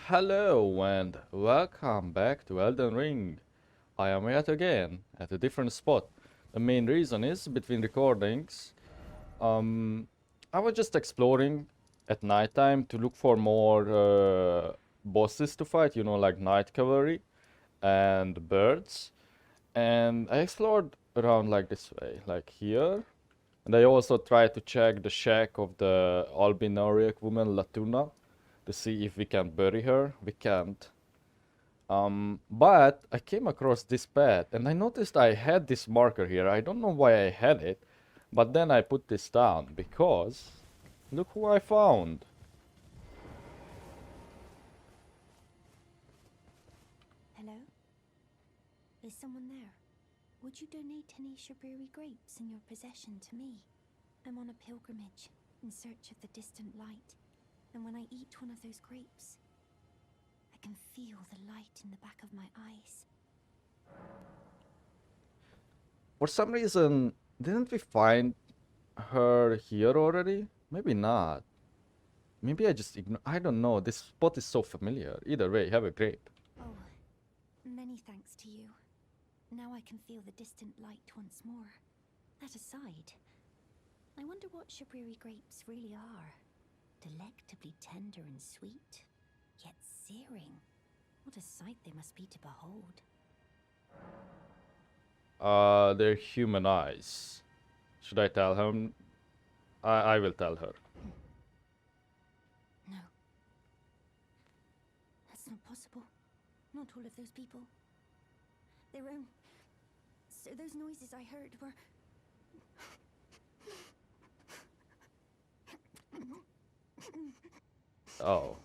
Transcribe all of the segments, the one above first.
Hello and welcome back to Elden Ring. I am yet again at a different spot. The main reason is between recordings, um, I was just exploring at nighttime to look for more bosses to fight, like night cavalry and birds. And I explored around like this way, like here. And I also tried to check the shack of the albinariac woman Latuna to see if we can bury her. We can't. But I came across this path and I noticed I had this marker here. I don't know why I had it, but then I put this down because look who I found. Hello? Is someone there? Would you donate any Shabiri grapes in your possession to me? I'm on a pilgrimage in search of the distant light, and when I eat one of those grapes, I can feel the light in the back of my eyes. For some reason, didn't we find her here already? Maybe not. Maybe I just ignore. I don't know. This spot is so familiar. Either way, have a grape. Oh, many thanks to you. Now I can feel the distant light once more. That aside, I wonder what Shabiri grapes really are. Delectably tender and sweet, yet searing. What a sight they must be to behold. They're human eyes. Should I tell him? I will tell her. No. That's not possible. Not all of those people. Their own... So those noises I heard were... Oh.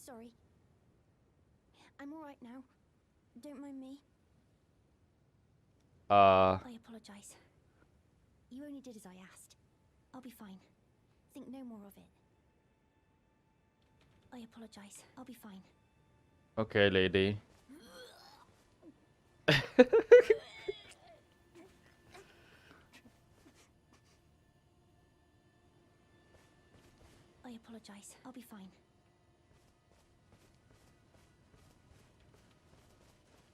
Sorry. I'm alright now. Don't mind me. I apologize. You only did as I asked. I'll be fine. Think no more of it. I apologize. I'll be fine. Okay, lady. I apologize. I'll be fine.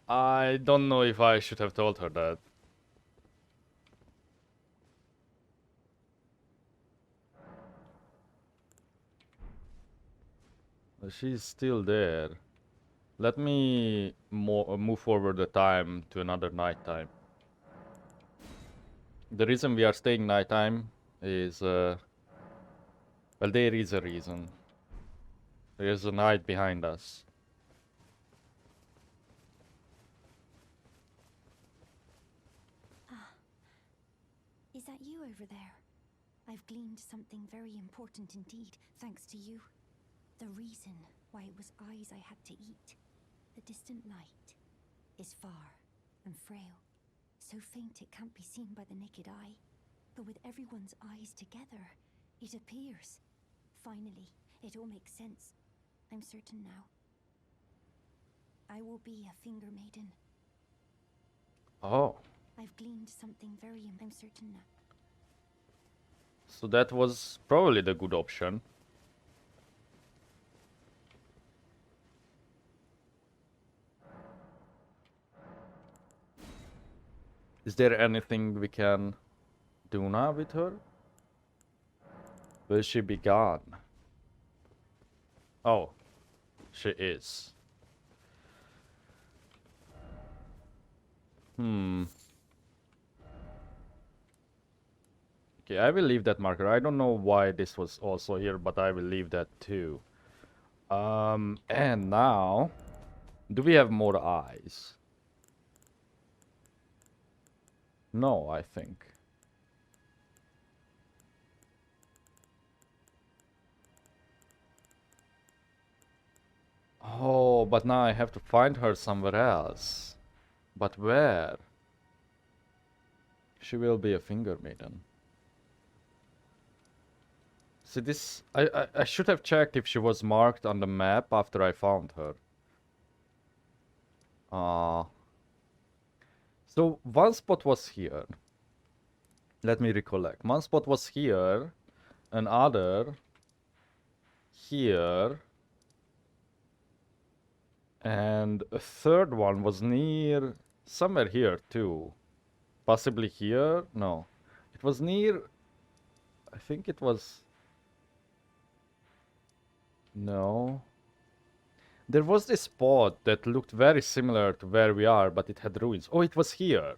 I don't know if I should have told her that. She's still there. Let me move forward the time to another night time. The reason we are staying nighttime is, well, there is a reason. There is a night behind us. Is that you over there? I've gleaned something very important indeed, thanks to you. The reason why it was eyes I had to eat. The distant light is far and frail, so faint it can't be seen by the naked eye. But with everyone's eyes together, it appears. Finally, it all makes sense. I'm certain now. I will be a finger maiden. Oh. I've gleaned something very I'm certain now. So that was probably the good option. Is there anything we can do now with her? Will she be gone? Oh, she is. Okay, I will leave that marker. I don't know why this was also here, but I will leave that too. And now, do we have more eyes? No, I think. Oh, but now I have to find her somewhere else. But where? She will be a finger maiden. See this, I should have checked if she was marked on the map after I found her. So one spot was here. Let me recollect. One spot was here, another here, And a third one was near somewhere here too. Possibly here? No. It was near. I think it was. No. There was this spot that looked very similar to where we are, but it had ruins. Oh, it was here.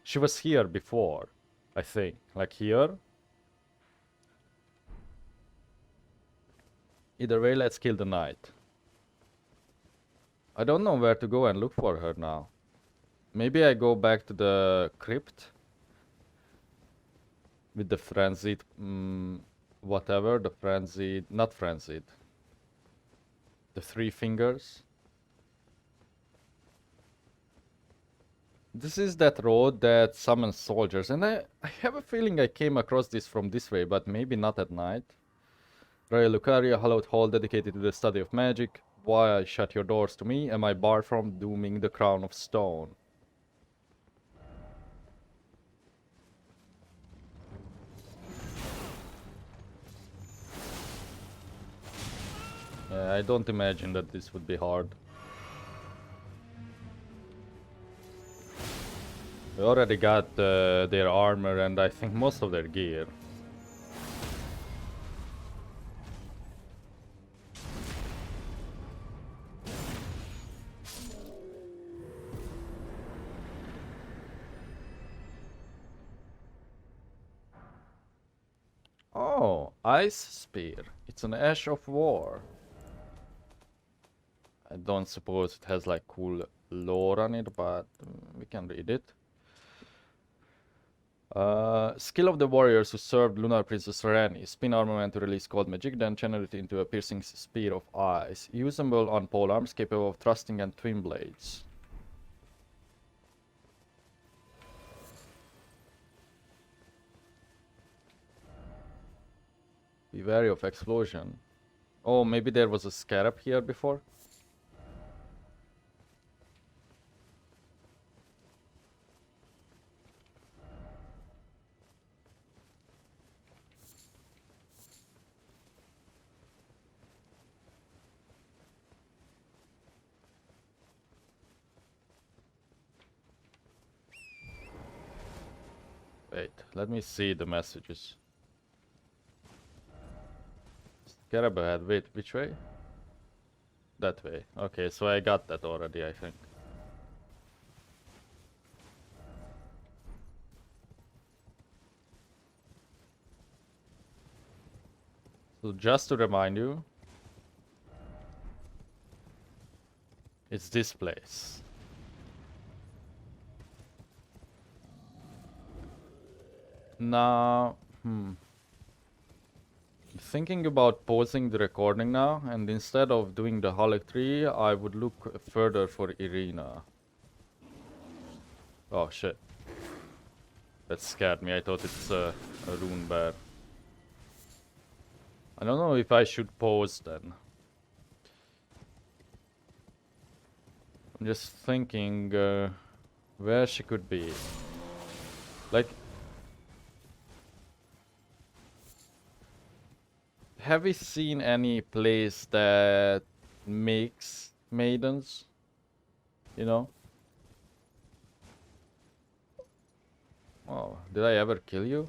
She was here before, I think. Like here. Either way, let's kill the knight. I don't know where to go and look for her now. Maybe I go back to the crypt with the frenzied, whatever, the frenzied, not frenzied. The three fingers. This is that road that summons soldiers, and I have a feeling I came across this from this way, but maybe not at night. Royal Lucaria, hallowed hall dedicated to the study of magic. Why shut your doors to me? Am I barred from dooming the crown of stone? Yeah, I don't imagine that this would be hard. We already got their armor and I think most of their gear. Oh, Ice Spear. It's an Ash of War. I don't suppose it has like cool lore on it, but we can read it. Skill of the warriors who served Lunar Princess Rani. Spin armament to release cold magic, then channel it into a piercing spear of ice. Usable on polearms, capable of thrusting and twin blades. Be wary of explosion. Oh, maybe there was a scarab here before? Wait, let me see the messages. Scarab ahead. Wait, which way? That way. Okay, so I got that already, I think. So just to remind you, it's this place. Now, thinking about pausing the recording now, and instead of doing the Halleck tree, I would look further for Irina. Oh shit. That scared me. I thought it's a rune bear. I don't know if I should pause then. I'm just thinking where she could be. Like, have we seen any place that makes maidens? You know? Oh, did I ever kill you?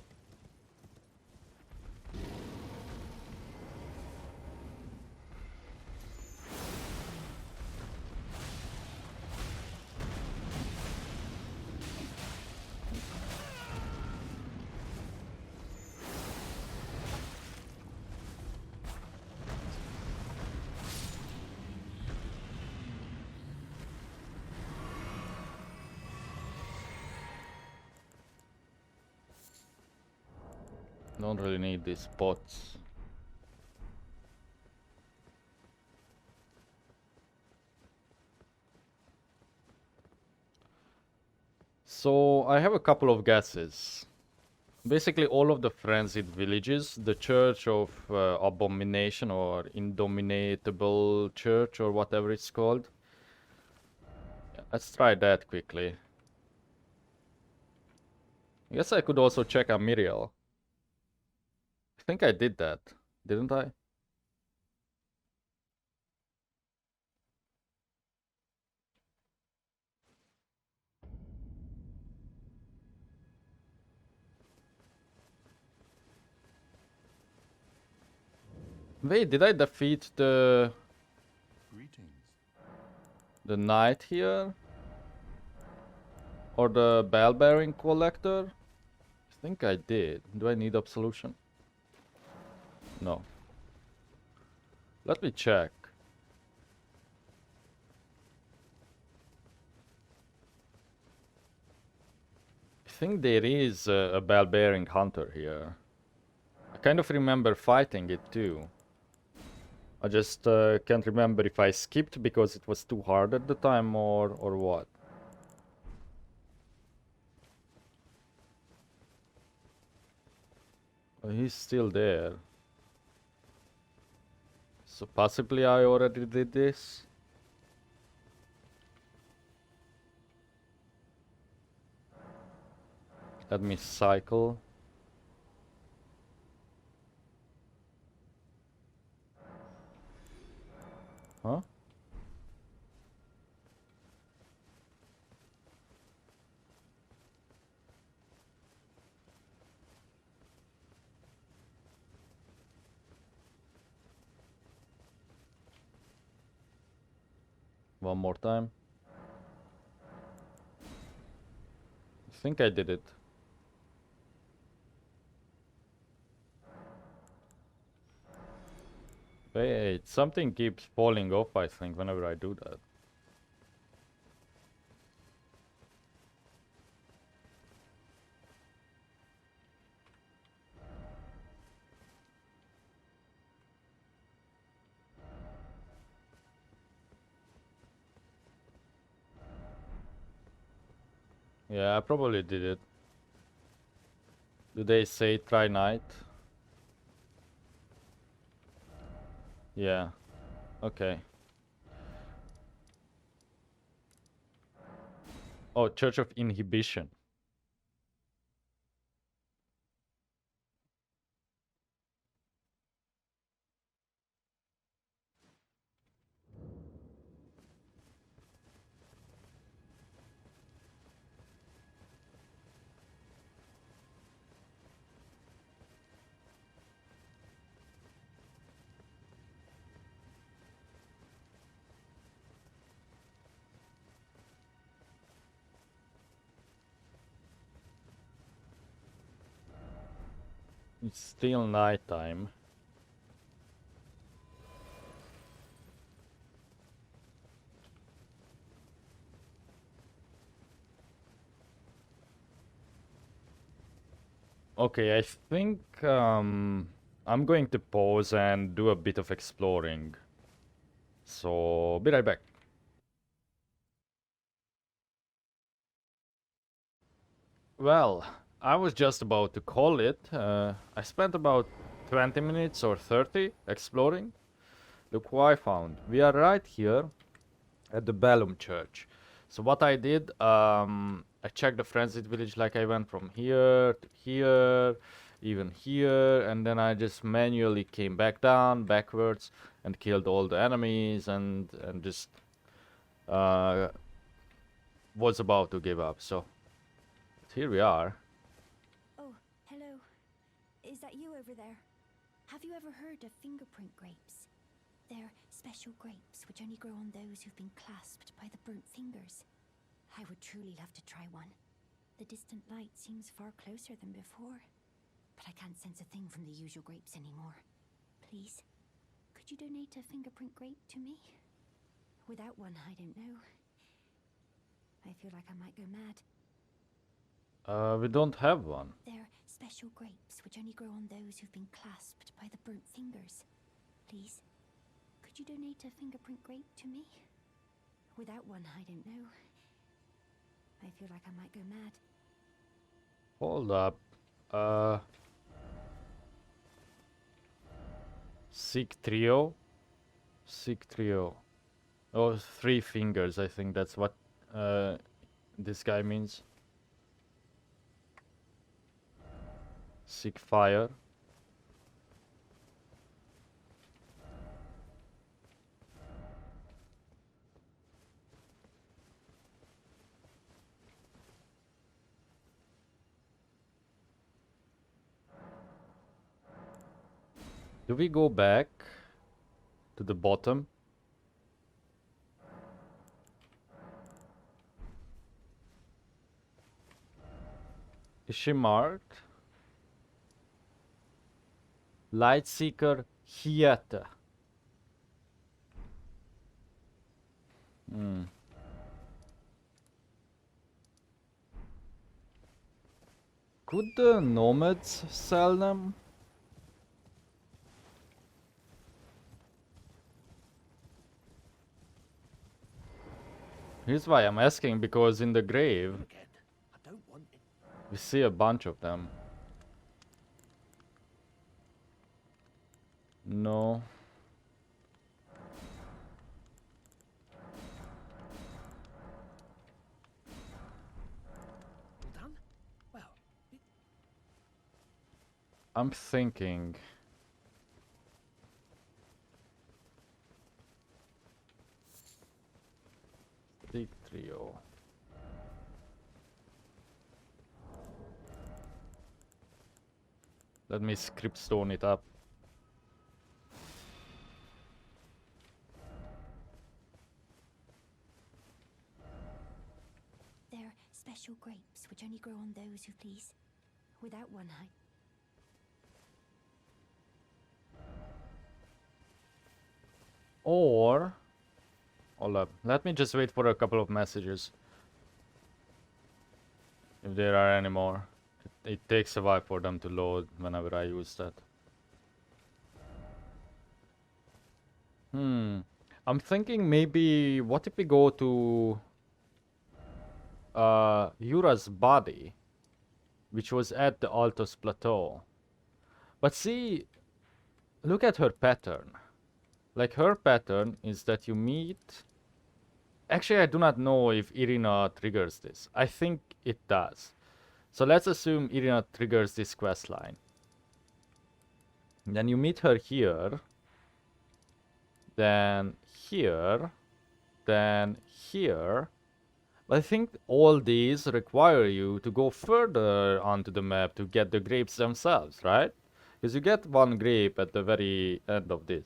Don't really need these pots. So I have a couple of guesses. Basically all of the frenzied villages, the Church of Abomination or Indomitable Church or whatever it's called. Yeah, let's try that quickly. I guess I could also check on Miriel. I think I did that, didn't I? Wait, did I defeat Greetings. the knight here? Or the bell-bearing collector? I think I did. Do I need absolution? No. Let me check. I think there is a bell-bearing hunter here. I kind of remember fighting it too. I just can't remember if I skipped because it was too hard at the time or what. He's still there. So possibly I already did this. Let me cycle. Huh? One more time. I think I did it. Wait, something keeps falling off, I think, whenever I do that. Yeah, I probably did it. Do they say try night? Yeah. Okay. Oh, Church of Inhibition. It's still nighttime. Okay, I think I'm going to pause and do a bit of exploring. So, be right back. Well, I was just about to call it. I spent about 20 minutes or 30 exploring. Look what I found. We are right here at the Bellum Church. So what I did, I checked the Frenzied Village, like I went from here to here, even here, and then I just manually came back down, backwards, and killed all the enemies, and just uh, was about to give up. So here we are. Oh, hello. Is that you over there? Have you ever heard of fingerprint grapes? They're special grapes which only grow on those who've been clasped by the burnt fingers. I would truly love to try one. The distant light seems far closer than before, but I can't sense a thing from the usual grapes anymore. Please, could you donate a fingerprint grape to me? Without one, I don't know. I feel like I might go mad. We don't have one. They're special grapes which only grow on those who've been clasped by the burnt fingers. Please, could you donate a fingerprint grape to me? Without one, I don't know. I feel like I might go mad. Hold up. Seek trio. Seek trio. Oh, three fingers. I think that's what this guy means. Seek fire. Do we go back to the bottom? Is she marked? Lightseeker Hieta. Hmm. Could the nomads sell them? Here's why I'm asking, because in the grave Again. I don't want it. we see a bunch of them. No. All done? Well, I'm thinking. Big trio. Let me script stone it up. They're special grapes which only grow on those who please. Without one, I... Or... Hold up. Let me just wait for a couple of messages. If there are any more. It takes a while for them to load whenever I use that. I'm thinking maybe... What if we go to... Yura's body, which was at the Altos Plateau. But see, look at her pattern. Like, her pattern is that you meet... Actually, I do not know if Irina triggers this. I think it does. So let's assume Irina triggers this quest line. Then you meet her here. Then here. Then here. But I think all these require you to go further onto the map to get the grapes themselves, right? Because you get one grape at the very end of this,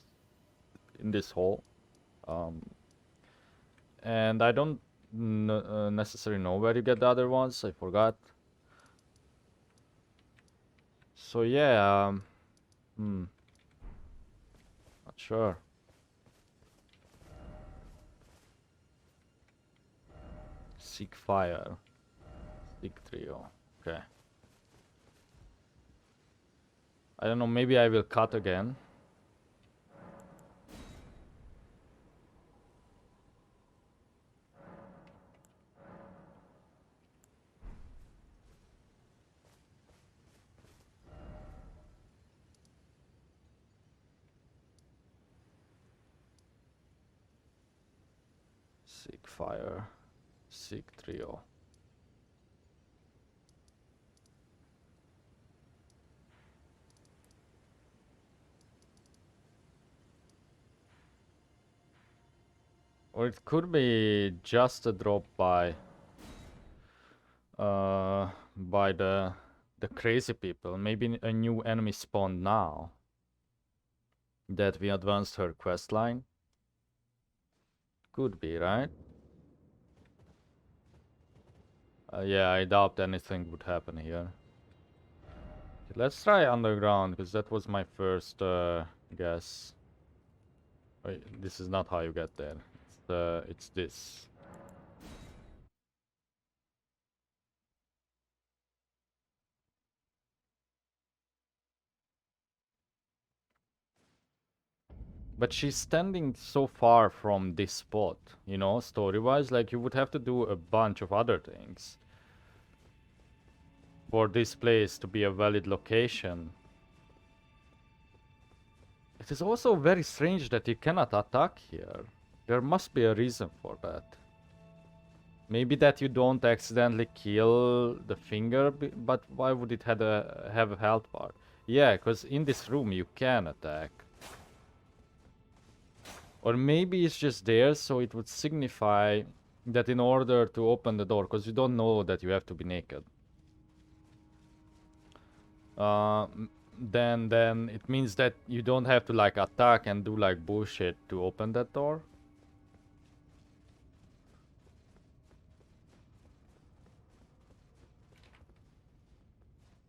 in this hole. And I don't necessarily know where you get the other ones, I forgot. So yeah, not sure. Seek fire. Seek trio. Okay. I don't know, maybe I will cut again. Seek fire. Seek trio. Or it could be just a drop by the crazy people. Maybe a new enemy spawned now that we advanced her quest line. Could be, right? Yeah, I doubt anything would happen here. Okay, let's try underground, because that was my first guess. Wait, this is not how you get there. It's this. But she's standing so far from this spot, you know, story-wise. Like, you would have to do a bunch of other things for this place to be a valid location. It is also very strange that you cannot attack here. There must be a reason for that. Maybe that you don't accidentally kill the finger, but why would it have a health bar? Yeah, because in this room you can attack. Or maybe it's just there, so it would signify that in order to open the door, because you don't know that you have to be naked. then it means that you don't have to like attack and do like bullshit to open that door.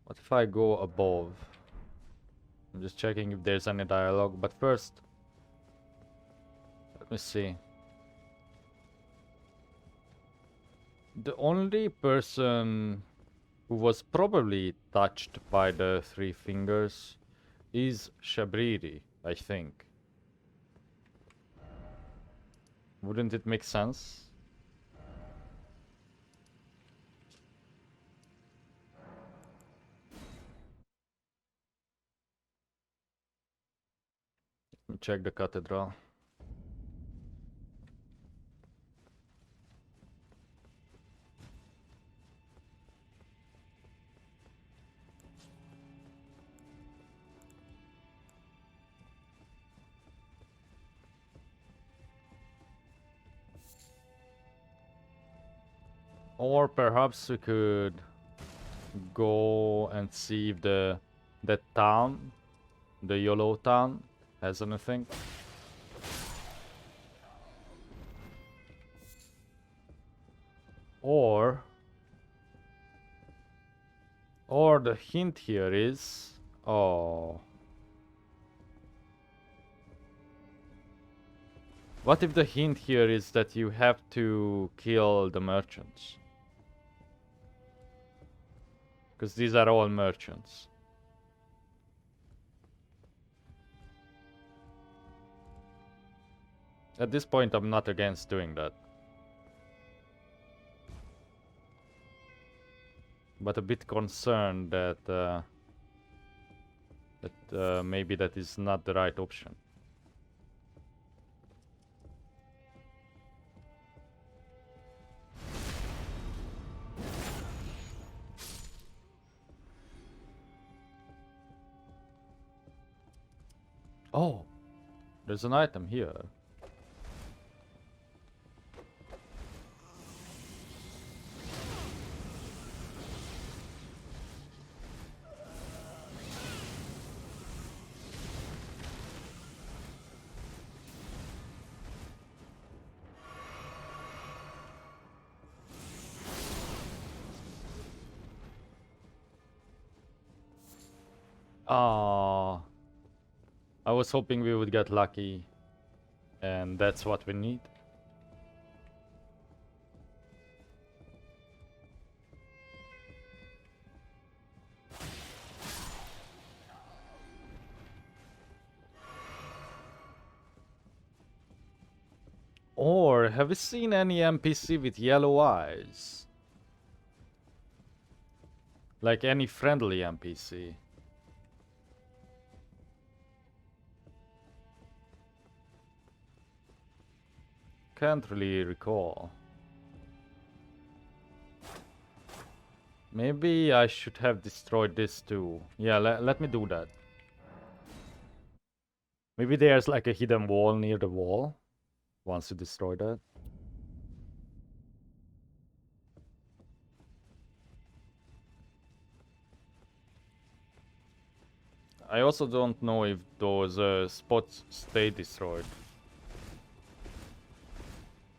What if I go above? I'm just checking if there's any dialogue, but first, let me see. The only person who was probably touched by the three fingers is Shabriri, I think. Wouldn't it make sense? Let me check the cathedral. Or perhaps we could go and see if that town, the yellow town, has anything. Or the hint here is, oh, what if the hint here is that you have to kill the merchants? Because these are all merchants. At this point, I'm not against doing that. But a bit concerned that maybe that is not the right option. Oh, there's an item here. Ah, I was hoping we would get lucky, and that's what we need. Or have you seen any NPC with yellow eyes? Like any friendly NPC? Can't really recall. Maybe I should have destroyed this too. Yeah, let me do that. Maybe there's like a hidden wall near the wall once you destroy that. I also don't know if those spots stay destroyed.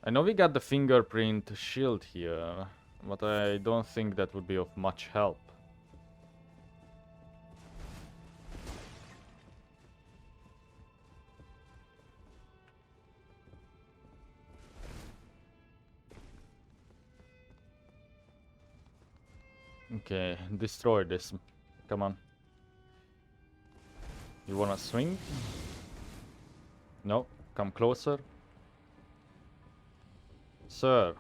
I know we got the fingerprint shield here, but I don't think that would be of much help. Okay, destroy this. Come on. You wanna swing? No, come closer. Sir.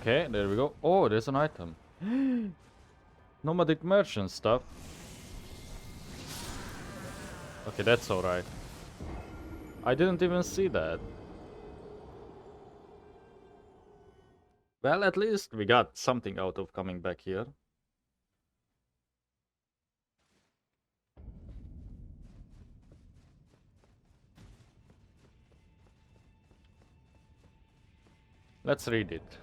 Okay, there we go. Oh, there's an item. Nomadic merchant stuff. Okay, that's alright. I didn't even see that. Well, at least we got something out of coming back here. Let's read it.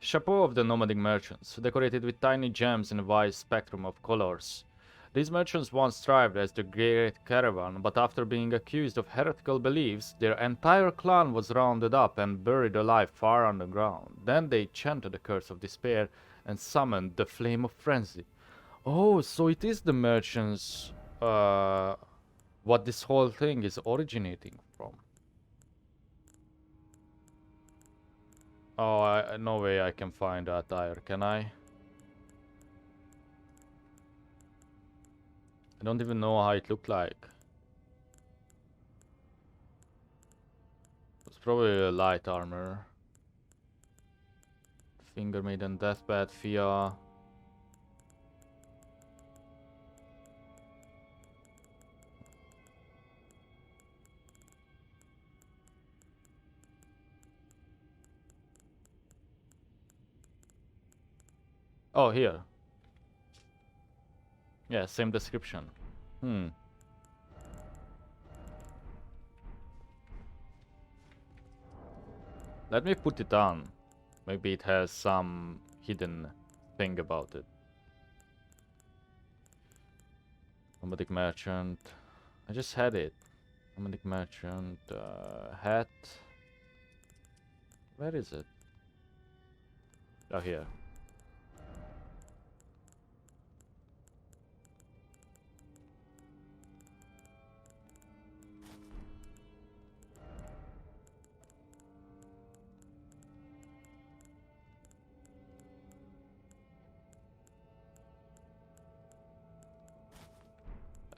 Chapeau of the nomadic merchants, decorated with tiny gems in a wide spectrum of colors. These merchants once thrived as the Great Caravan, but after being accused of heretical beliefs, their entire clan was rounded up and buried alive far underground. Then they chanted the curse of despair and summoned the Flame of Frenzy. Oh, so it is the merchants, what this whole thing is originating from. Oh, no way I can find that tire, can I? I don't even know how it looked like. It's probably a light armor. Finger Maiden, Deathbed, Fia. Oh, here. Yeah, same description. Let me put it on. Maybe it has some hidden thing about it. Nomadic Merchant. I just had it. Nomadic Merchant. Hat. Where is it? Oh, here.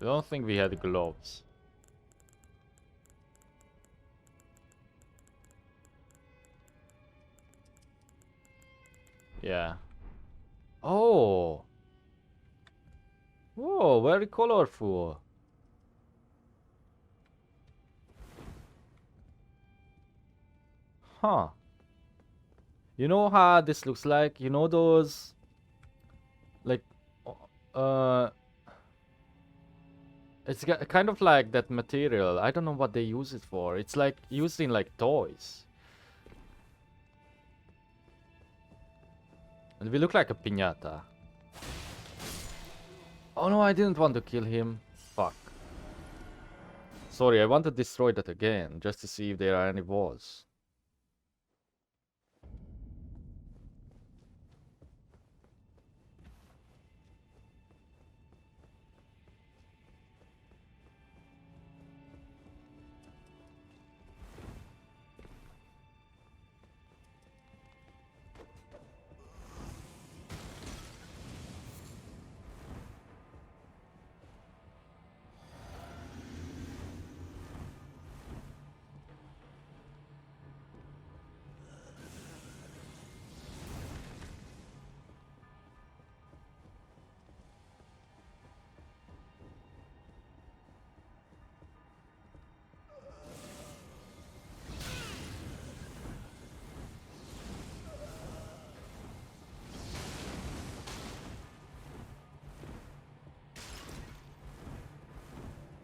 I don't think we had gloves. Yeah. Oh! Whoa, very colorful. Huh. You know how this looks like? You know those... Like... Uh... It's kind of like that material. I don't know what they use it for. It's like used in like toys. And we look like a piñata. Oh no, I didn't want to kill him. Fuck. Sorry, I want to destroy that again, just to see if there are any walls.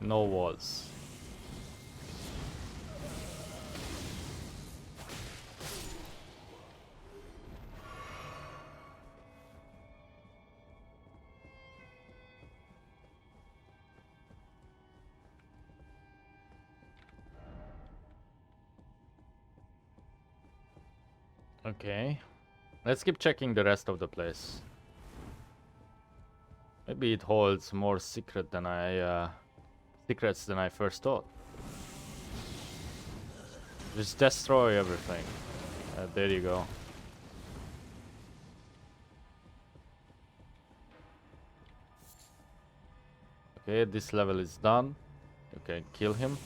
No walls. Okay. Let's keep checking the rest of the place. Maybe it holds more secrets than I first thought. Just destroy everything. There you go. Okay, this level is done. You can kill him.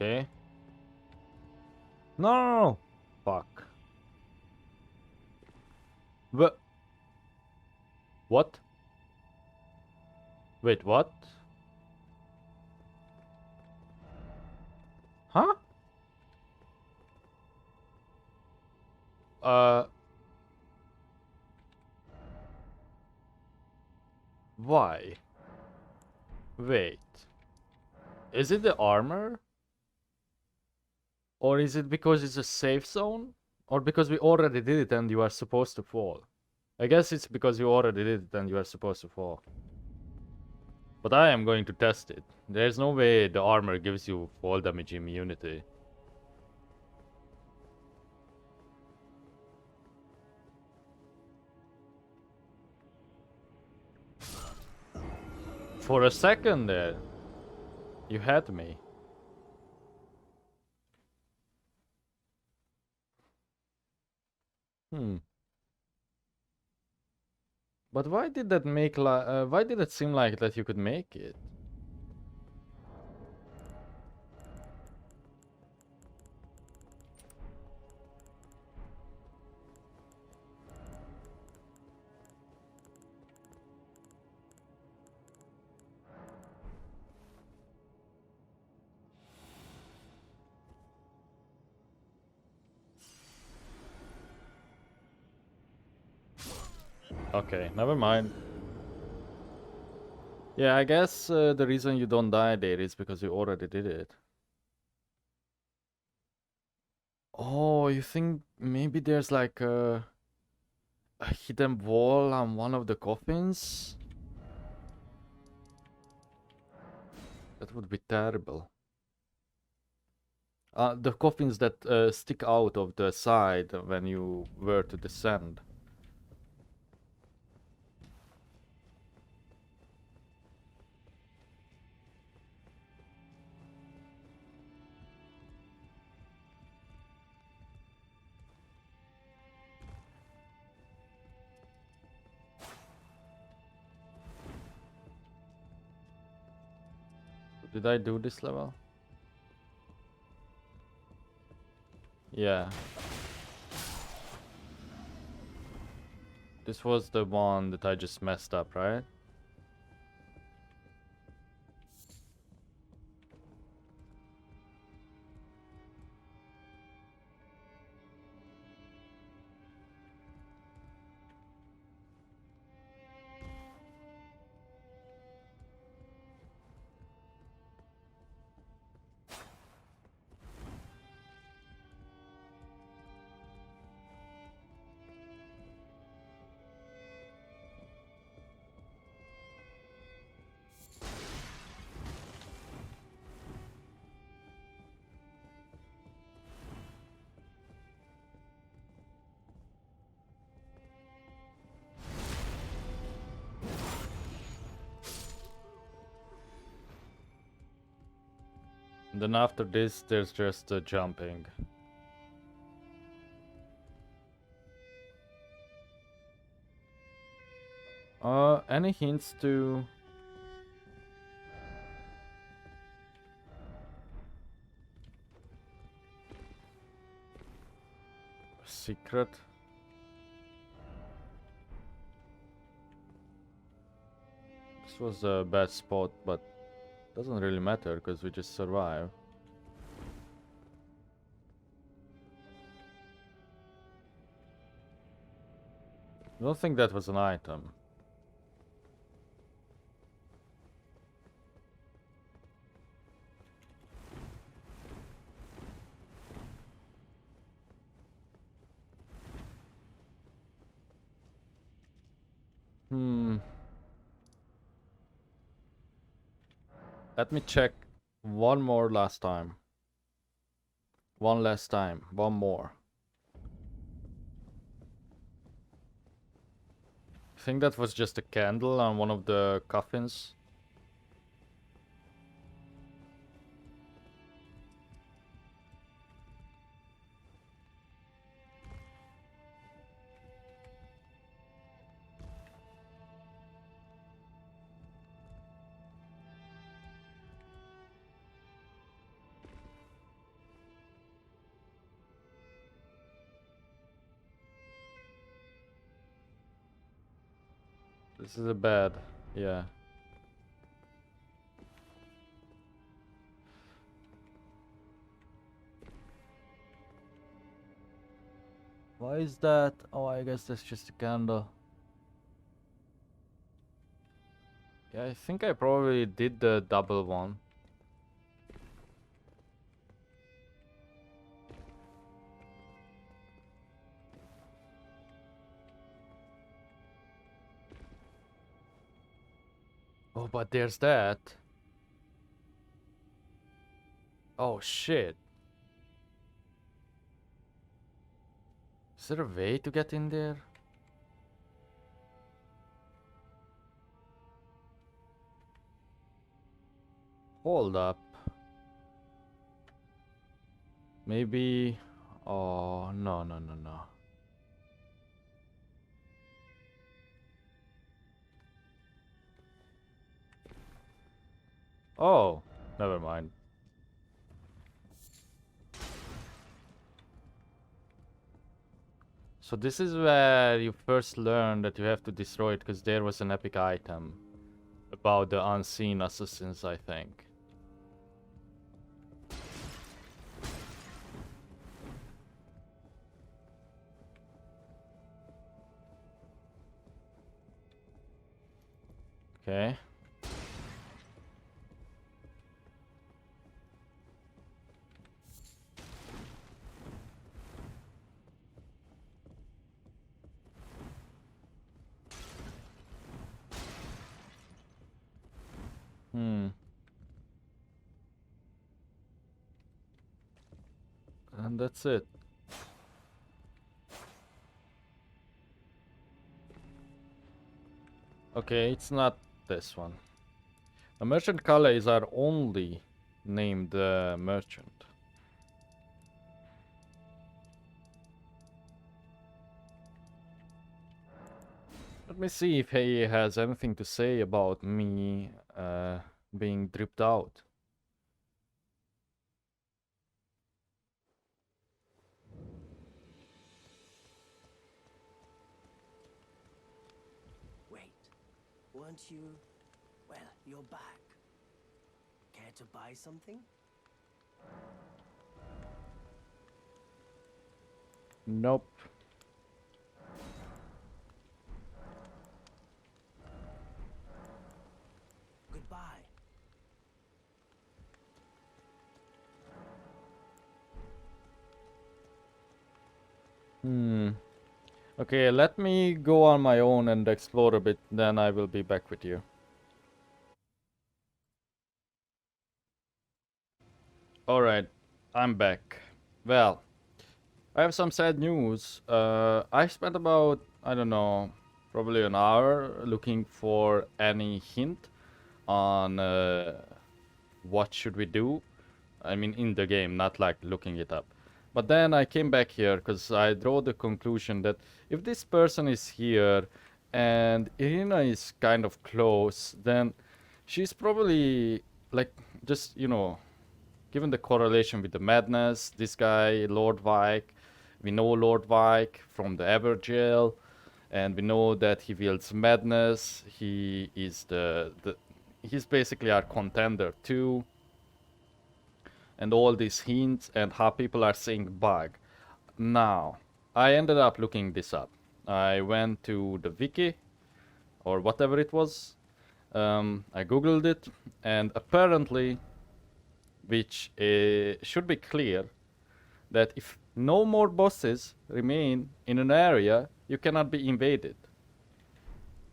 Okay. No! Fuck. But what? Wait, what? Huh? Uh, why? Wait. Is it the armor? Or is it because it's a safe zone? Or because we already did it and you are supposed to fall? I guess it's because you already did it and you are supposed to fall. But I am going to test it. There's no way the armor gives you fall damage immunity. For a second there, you had me. Hmm. But why did that why did it seem like that you could make it? Okay, never mind. Yeah, I guess the reason you don't die there is because you already did it. Oh, you think maybe there's like a hidden wall on one of the coffins? That would be terrible. The coffins that stick out of the side when you were to descend. Did I do this level? Yeah. This was the one that I just messed up, right? And then after this, there's just jumping. Any hints to secret? This was a bad spot, but doesn't really matter because we just survived. I don't think that was an item. Hmm. Let me check one more last time. One last time. One more. I think that was just a candle on one of the coffins. This is a bad. Yeah. Why is that? Oh, I guess that's just a candle. Yeah, I think I probably did the double one. Oh, but there's that. Oh, shit. Is there a way to get in there? Hold up. Maybe... Oh, no, no, no, no. Oh, never mind. So this is where you first learn that you have to destroy it, because there was an epic item about the unseen assassins, I think. Okay. Hmm. And that's it. Okay, it's not this one. The merchant Calais are only named merchant. Let me see if he has anything to say about me being dripped out. Wait, weren't you? Well, you're back. Care to buy something? Nope. Goodbye. Hmm. Okay, let me go on my own and explore a bit, then I will be back with you. Alright, I'm back. Well, I have some sad news. I spent about, I don't know, probably an hour looking for any hint on what should we do. I mean, in the game, not like looking it up. But then I came back here because I draw the conclusion that if this person is here and Irina is kind of close, then she's probably like just, given the correlation with the madness, this guy, Lord Vike, we know Lord Vike from the Everjail, and we know that he wields madness. He is he's basically our contender too. And all these hints and how people are saying bug. Now, I ended up looking this up. I went to the wiki or whatever it was. I googled it, and apparently, which should be clear, that if no more bosses remain in an area, you cannot be invaded.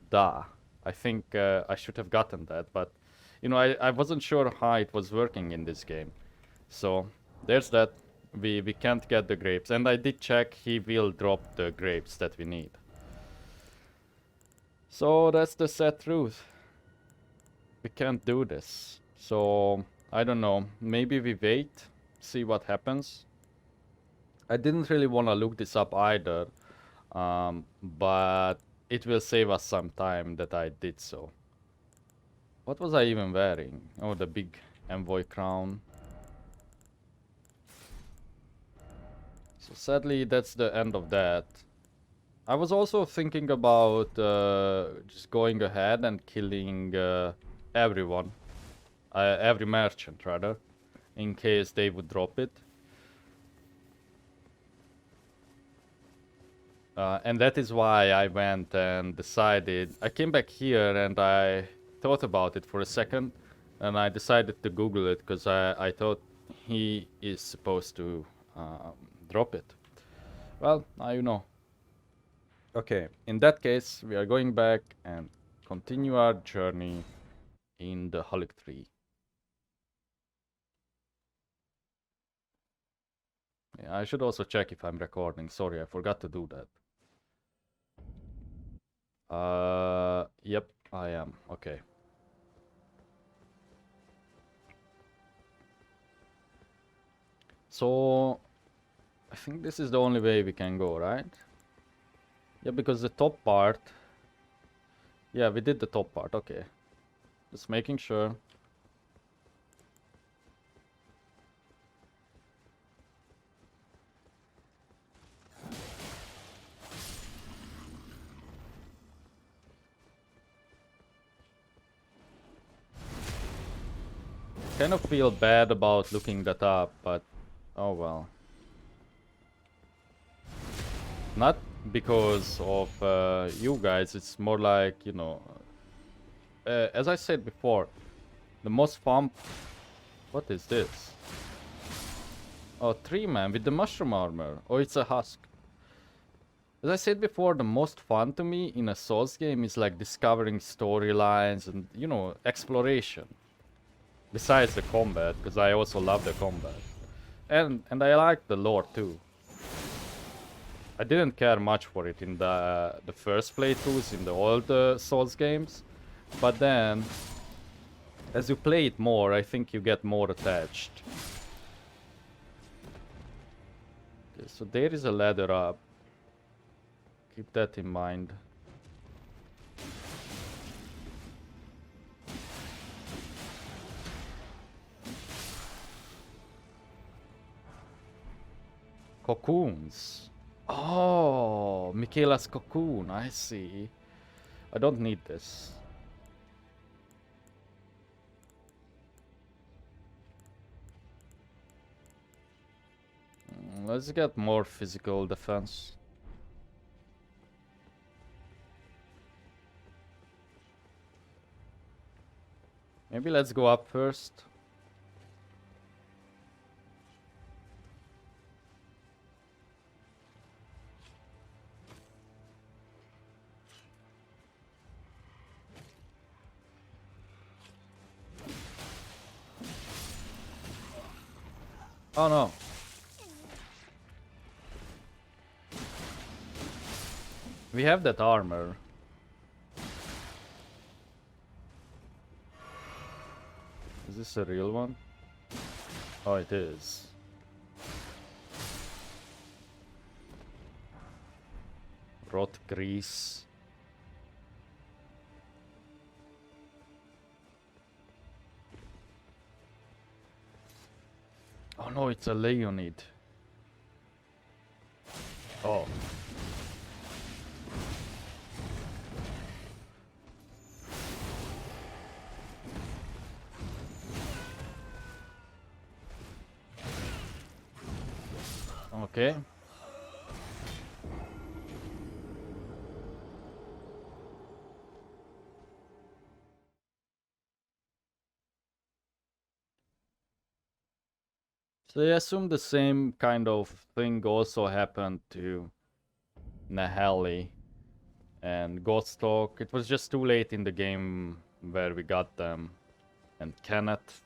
Duh. I think I should have gotten that, but I wasn't sure how it was working in this game. So there's that. We can't get the grapes, and I did check. He will drop the grapes that we need. So that's the sad truth. We can't do this. So I don't know. Maybe we wait, see what happens. I didn't really want to look this up either, but it will save us some time that I did so. What was I even wearing? Oh, the big envoy crown. So sadly, that's the end of that. I was also thinking about just going ahead and killing everyone, every merchant rather, in case they would drop it. And that is why I went and decided. I came back here and I thought about it for a second, and I decided to Google it because I thought he is supposed to drop it. Well, now you know. Okay, in that case, we are going back and continue our journey in the Hulk tree. Yeah, I should also check if I'm recording. Sorry, I forgot to do that. Yep, I am. Okay. So, I think this is the only way we can go, right? Yeah, because the top part... Yeah, we did the top part, okay. Just making sure. Kind of feel bad about looking that up, but... Oh well. Not because of you guys, it's more like, you know... as I said before, the most fun... What is this? Oh, tree man with the mushroom armor. Oh, it's a husk. As I said before, the most fun to me in a Souls game is like discovering storylines and, you know, exploration. Besides the combat, because I also love the combat. And I like the lore too. I didn't care much for it in the first playthroughs in the old Souls games. But then, as you play it more, I think you get more attached. Okay, so there is a ladder up. Keep that in mind. Cocoons. Oh, Michaela's cocoon. I see. I don't need this. Let's get more physical defense. Maybe let's go up first. Oh no. We have that armor. Is this a real one? Oh, it is. Rot grease. Oh no, it's a Leonid. Oh. Okay. So I assume the same kind of thing also happened to Nahali and Ghostalk. It was just too late in the game where we got them. And Kenneth.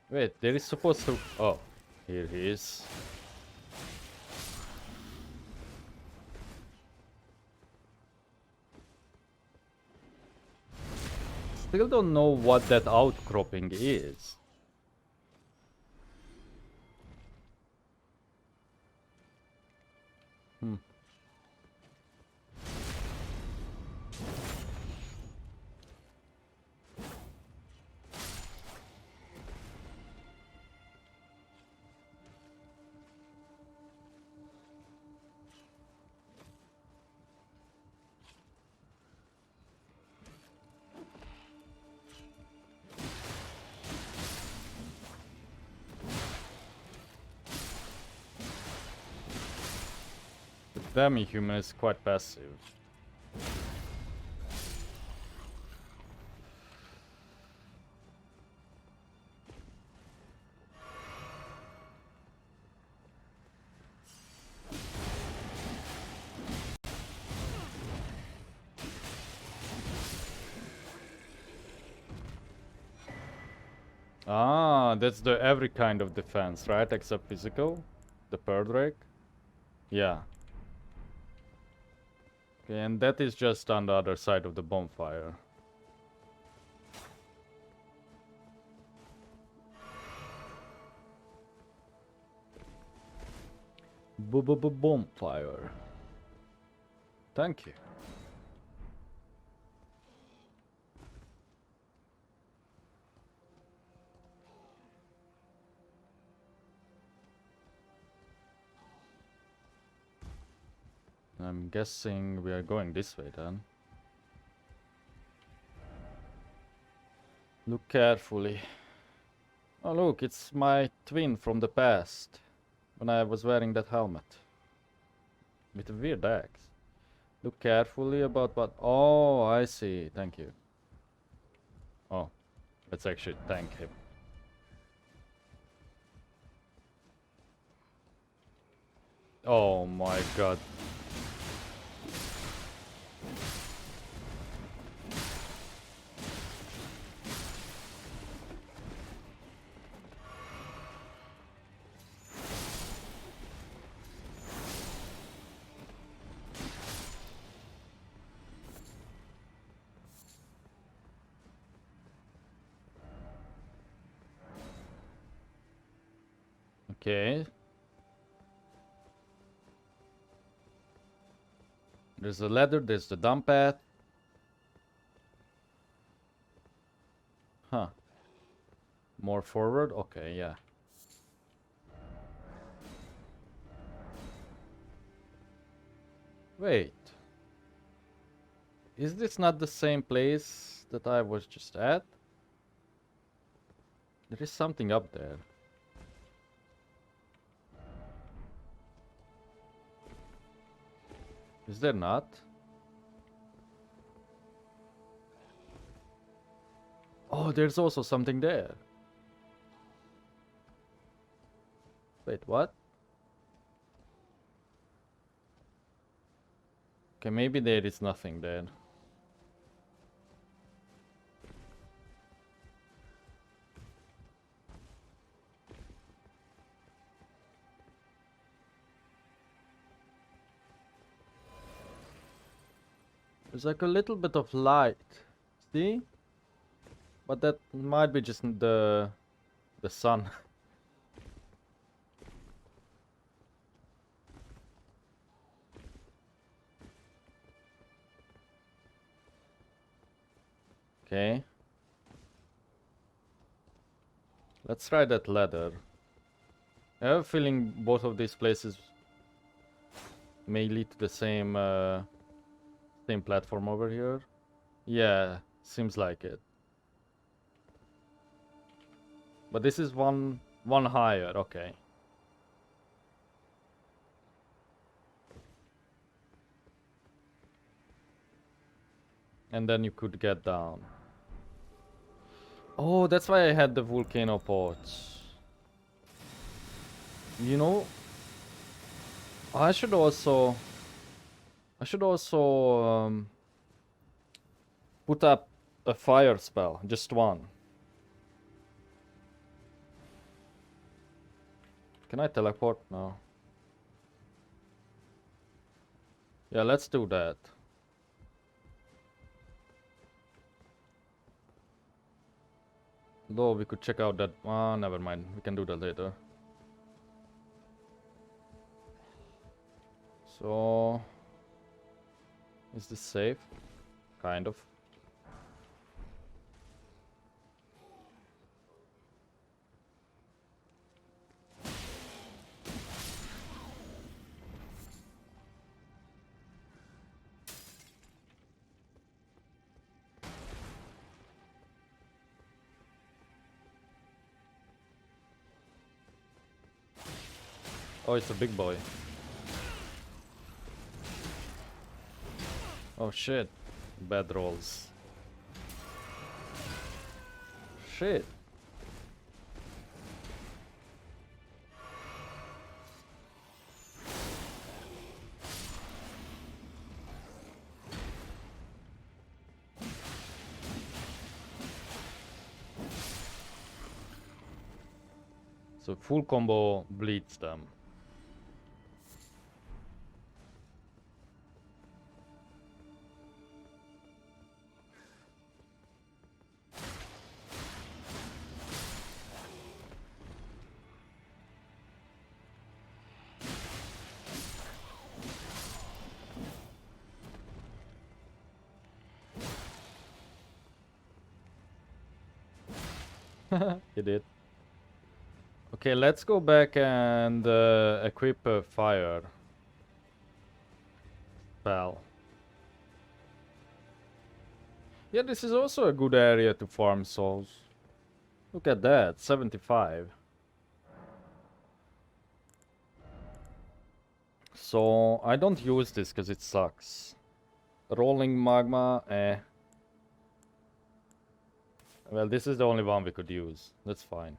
Wait, there is supposed to... Oh, here he is. Still don't know what that outcropping is. Demi-human is quite passive. Ah, that's the every kind of defense, right? Except physical? The Pearl Drake? Yeah. Okay, and that is just on the other side of the bonfire. Bonfire. Thank you. I'm guessing we are going this way then. Look carefully. Oh look, it's my twin from the past. When I was wearing that helmet. With a weird axe. Look carefully about what... Oh, I see. Thank you. Oh, let's actually thank him. Oh my god. Okay. There's a ladder, there's the dump path. Huh. More forward? Okay, yeah. Wait. Is this not the same place that I was just at? There is something up there. Is there not? Oh, there's also something there. Wait, what? Okay, maybe there is nothing there. There's like a little bit of light. See? But that might be just the sun. Okay. Let's try that ladder. I have a feeling both of these places may lead to the same platform over here. Yeah, seems like it. But this is one higher, okay. And then you could get down. Oh, that's why I had the volcano pots. You know, I should also put up a fire spell, just one. Can I teleport now? Yeah, let's do that. Though we could check out that. Never mind. We can do that later. So, is this safe? Kind of. Oh, it's a big boy. Oh shit. Bad rolls. Shit. So full combo bleeds them. He did. Okay, let's go back and equip a fire spell. Yeah, this is also a good area to farm souls. Look at that, 75. So I don't use this because it sucks. Rolling magma, eh. Well, this is the only one we could use. That's fine.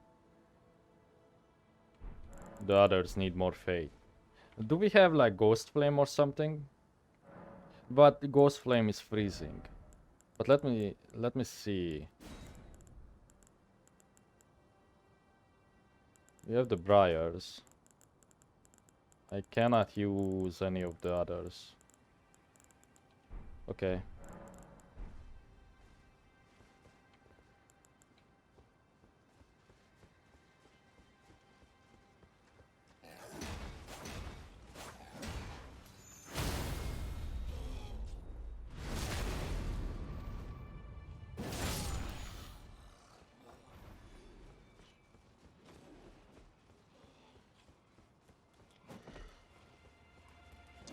The others need more faith. Do we have like Ghost Flame or something? But Ghost Flame is freezing. But let me see. We have the Briars. I cannot use any of the others. Okay.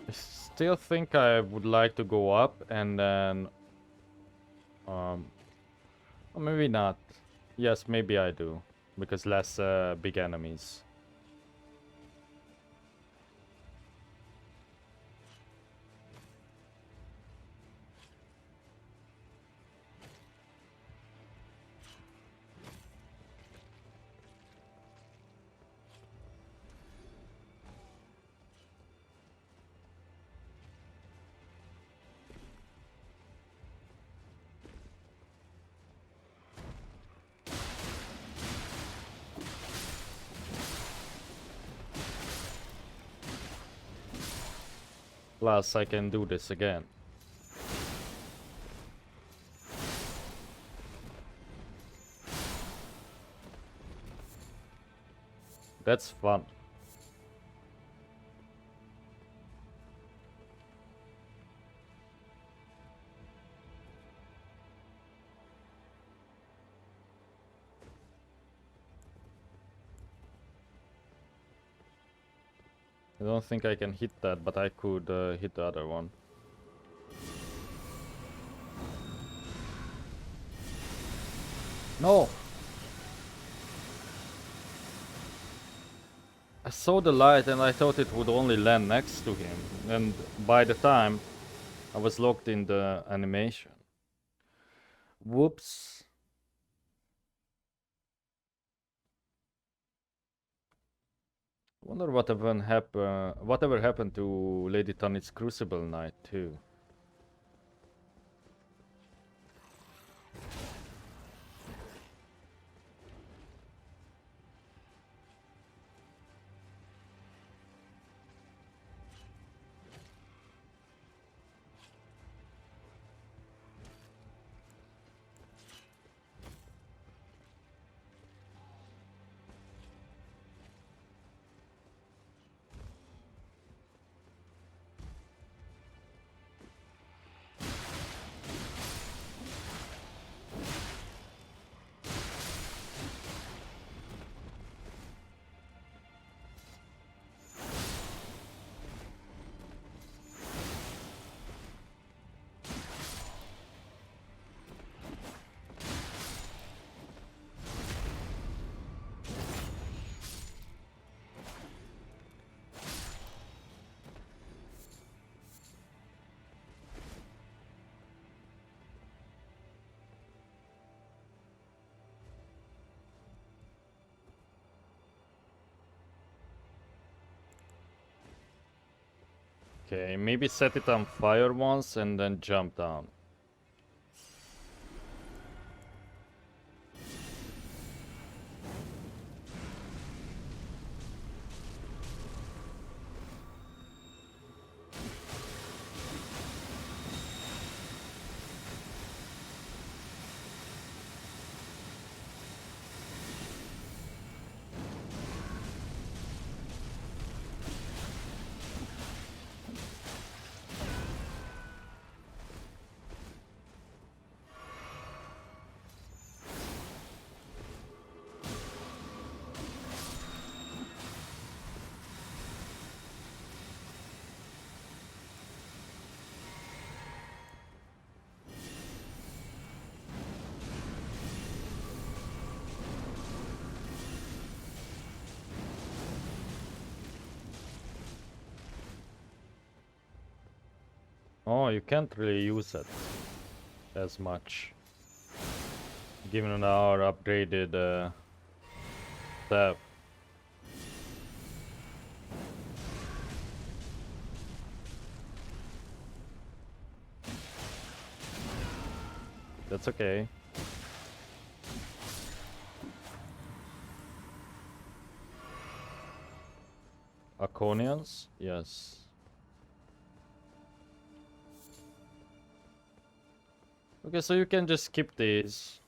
I still think I would like to go up and then or maybe not. Yes, maybe I do because less big enemies. Plus I can do this again. That's fun. I don't think I can hit that, but I could hit the other one. No! I saw the light and I thought it would only land next to him. And by the time I was locked in the animation. Whoops. Wonder whatever happened to Lady Tanith's Crucible Knight too. Okay, maybe set it on fire once and then jump down. Oh, you can't really use it as much. Given our upgraded staff. That's okay. Arconians? Yes. Okay, so you can just skip these.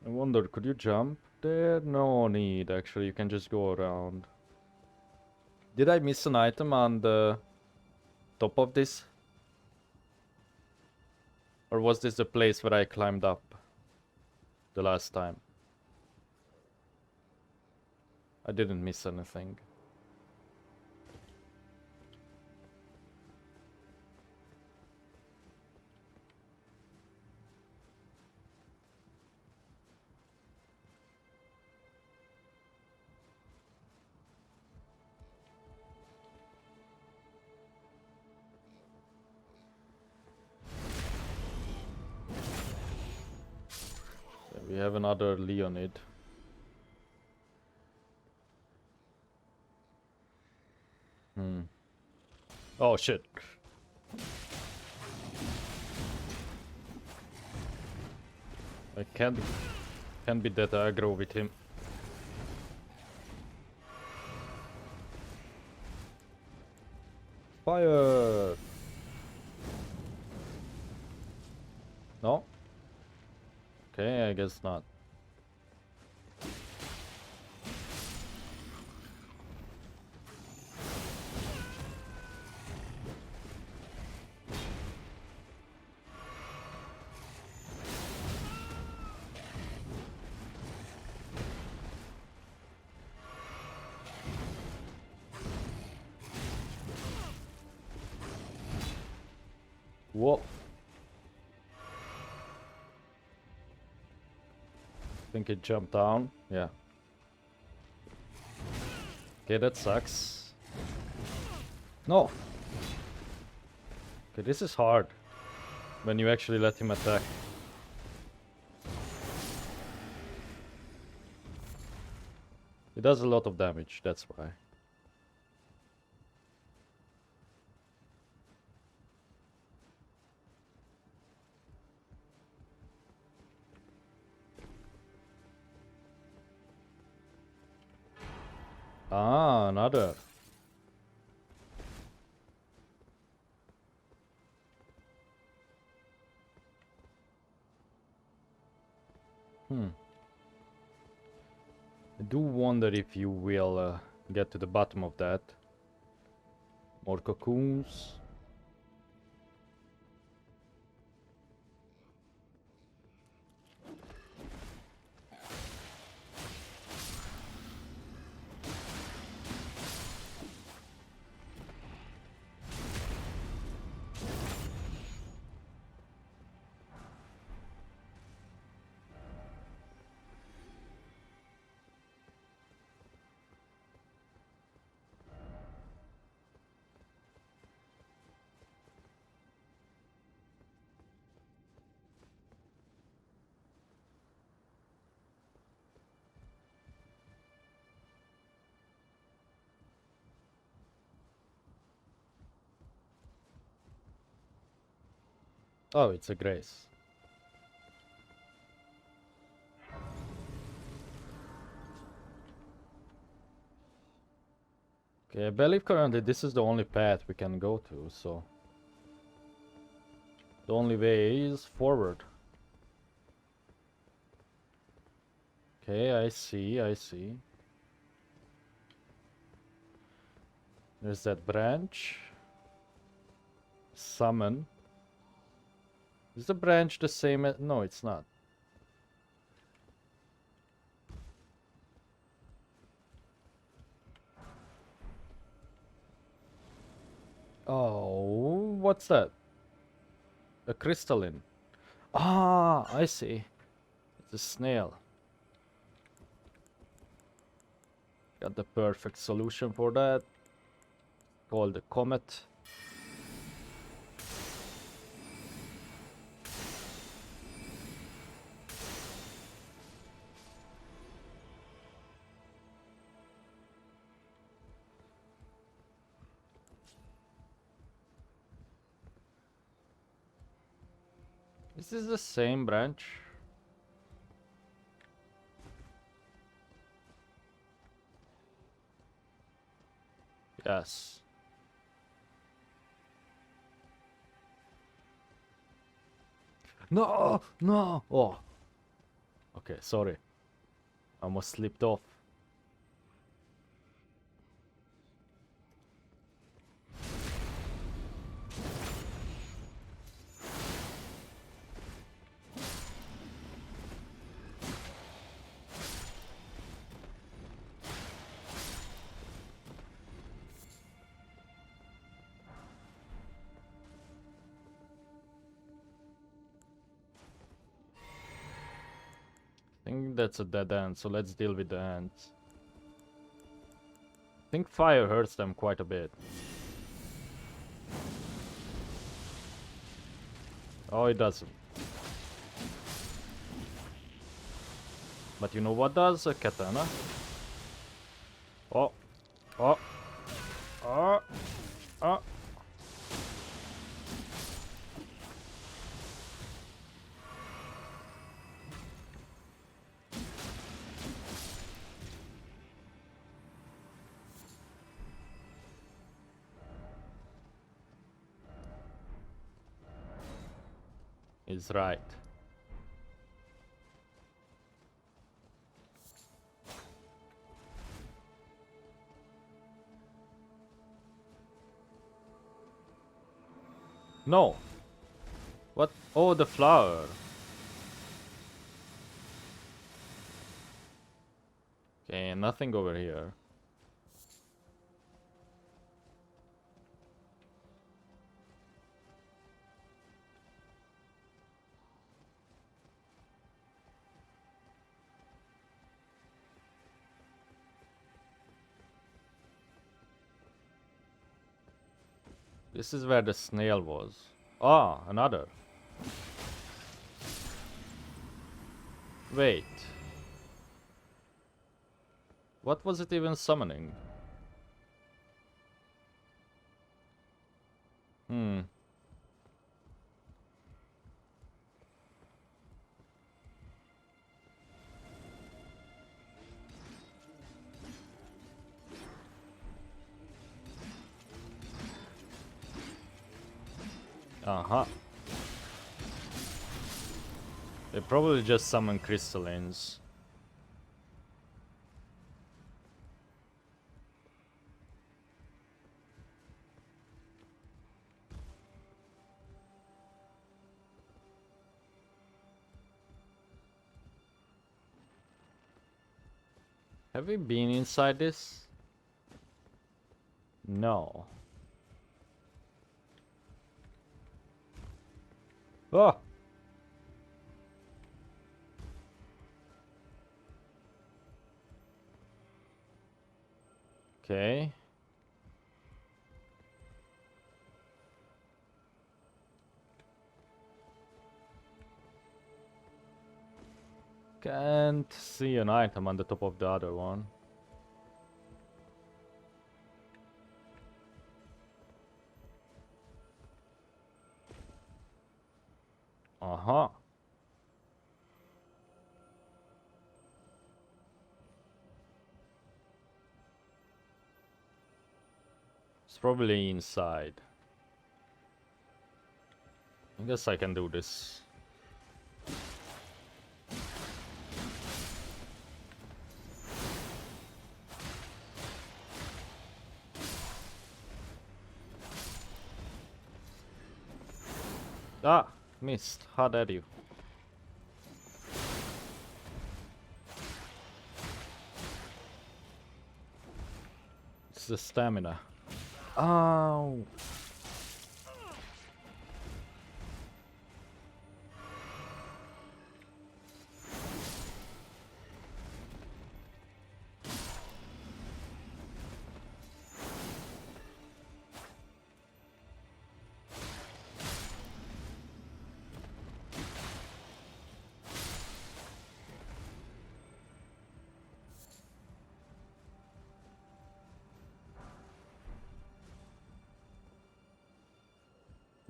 I wonder, could you jump there? No need, actually, you can just go around. Did I miss an item on the top of this? Or was this the place where I climbed up the last time? I didn't miss anything. So we have another Leonid. Oh shit. I can't be that aggro with him. Fire! No? Okay, I guess not. Whoa. Think it jumped down? Yeah. Okay, that sucks. No! Okay, this is hard. When you actually let him attack. It does a lot of damage, that's why. Ah, another. I do wonder if you will get to the bottom of that. More cocoons. Oh, it's a grace. Okay, I believe currently this is the only path we can go to, so the only way is forward. Okay, I see, I see. There's that branch. Summon. Is the branch the same as... No, it's not. Oh, what's that? A crystalline. Ah, I see. It's a snail. Got the perfect solution for that. Called the comet. Is this the same branch? Yes. No, no. Oh. Okay, sorry. I almost slipped off. I think that's a dead end, so let's deal with the ants. I think fire hurts them quite a bit. Oh, it doesn't. But you know what does? A katana. Oh. Oh. Oh. Oh. Is right. No. What? Oh, the flower. Okay, nothing over here. This is where the snail was. Ah, another. Wait. What was it even summoning? Hmm. Uh-huh. They probably just summon crystallines. Have we been inside this? No. Oh! Okay. Can't see an item on the top of the other one. Uh-huh. It's probably inside. I guess I can do this. Ah, missed. How dare you? It's the stamina. Oh.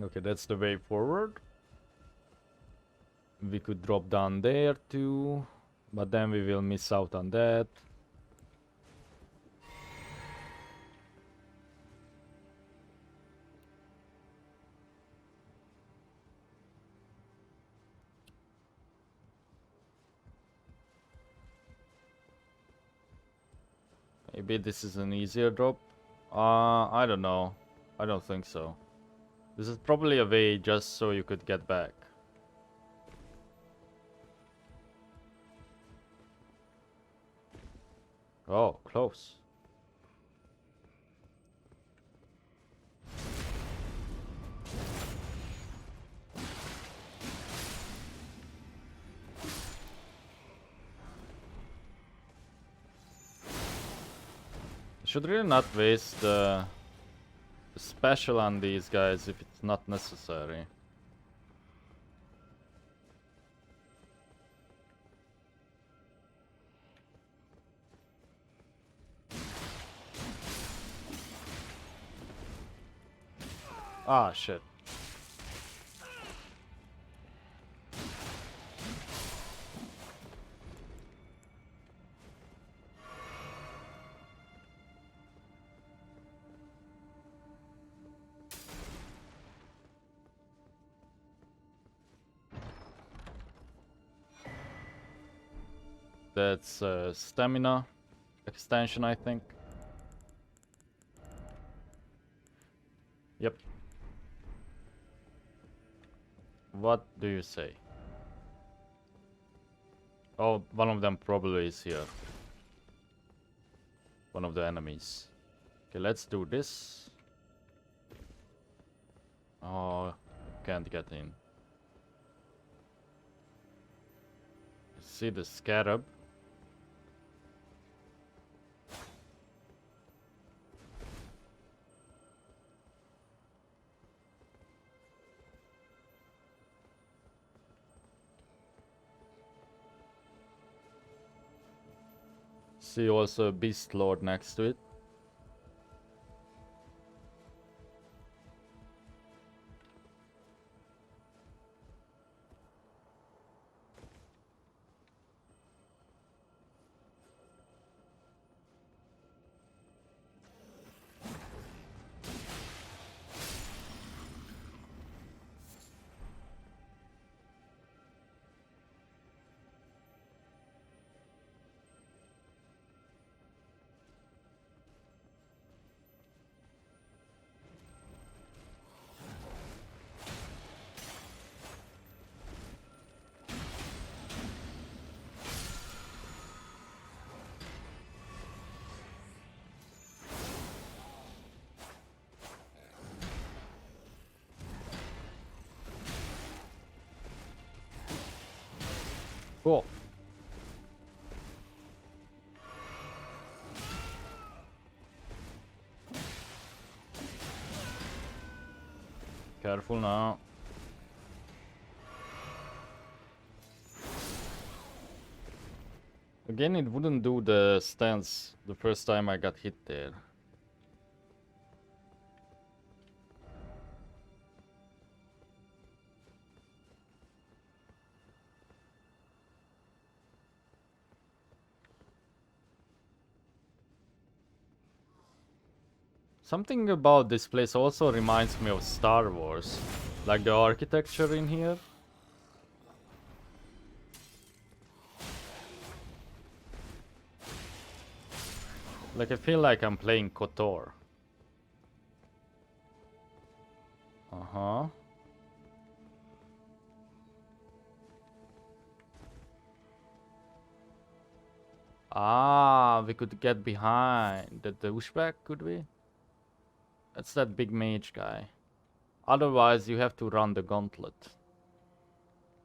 Okay, that's the way forward. We could drop down there too, but then we will miss out on that. Maybe this is an easier drop. I don't know. I don't think so. This is probably a way just so you could get back. Oh, close. Should really not waste the special on these guys if it's not necessary. Ah, shit. That's stamina extension, I think. Yep. What do you say? Oh, one of them probably is here. One of the enemies. Okay, let's do this. Oh, can't get in. See the scarab? See also a beast lord next to it. Cool. Careful now. Again, it wouldn't do the stance the first time I got hit there. Something about this place also reminds me of Star Wars. Like the architecture in here. Like I feel like I'm playing KOTOR. Uh-huh. Ah, we could get behind the douchebag, could we? That's that big mage guy. Otherwise, you have to run the gauntlet.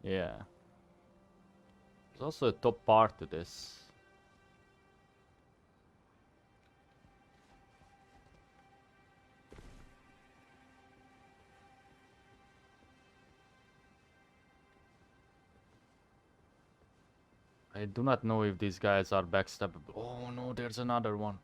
Yeah. There's also a top part to this. I do not know if these guys are backstabbable. Oh no, there's another one.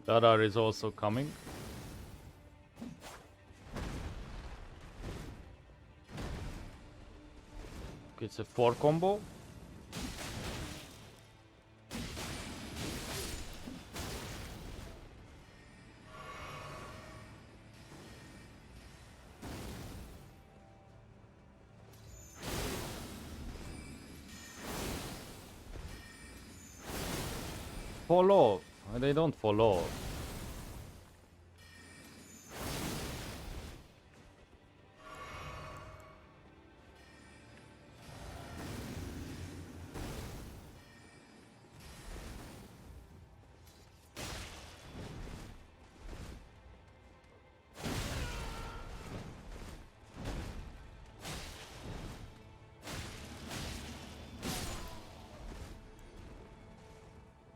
Dadar is also coming. Okay, it's a 4 combo. Fall off. They don't fall off.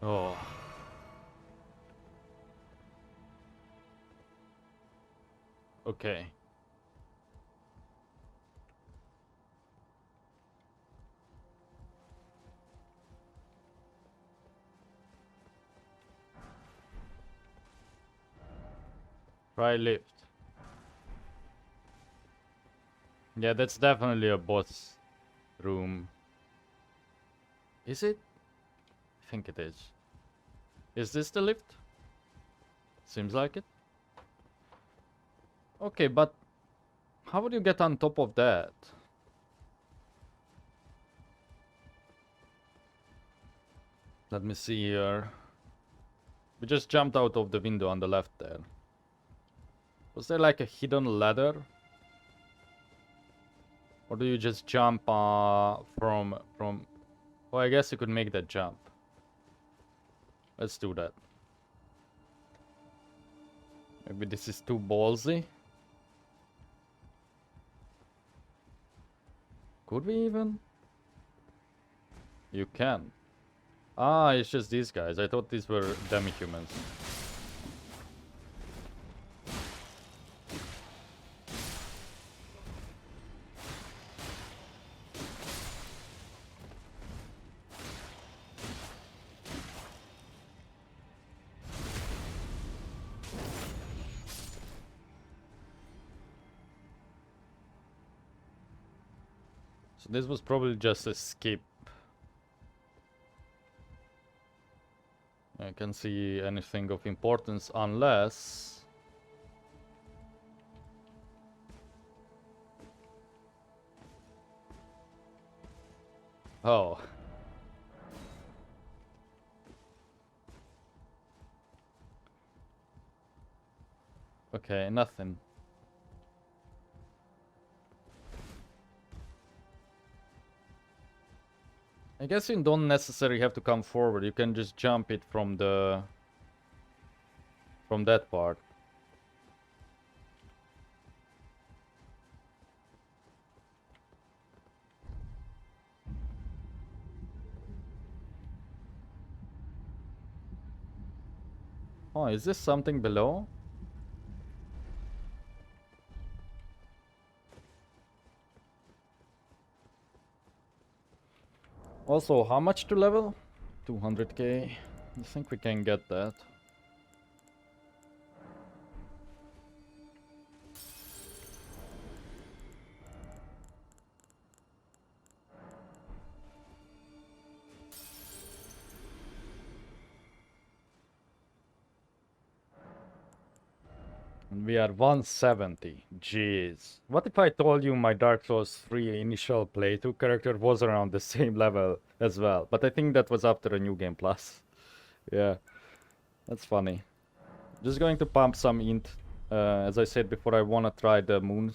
Oh. Okay. Try lift. Yeah, that's definitely a boss room. Is it? I think it is. Is this the lift? Seems like it. Okay, but how would you get on top of that? Let me see here. We just jumped out of the window on the left there. Was there like a hidden ladder? Or do you just jump from... Oh, I guess you could make that jump. Let's do that. Maybe this is too ballsy. Could we even? You can. Ah, it's just these guys. I thought these were demi-humans. So this was probably just a skip. I can't see anything of importance unless... Oh. Okay, nothing. I guess you don't necessarily have to come forward. You can just jump it from the... from that part. Oh, is this something below? Also, how much to level? 200k. I think we can get that. And we are 170. Jeez. What if I told you my Dark Souls 3 initial playthrough character was around the same level as well? But I think that was after a New Game Plus. Yeah, that's funny. Just going to pump some int. As I said before, I wanna try the moon.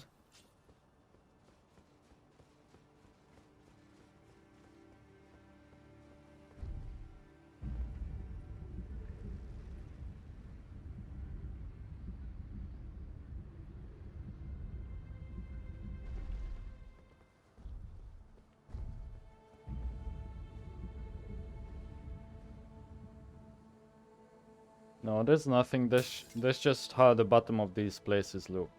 No, there's nothing. That's just how the bottom of these places look.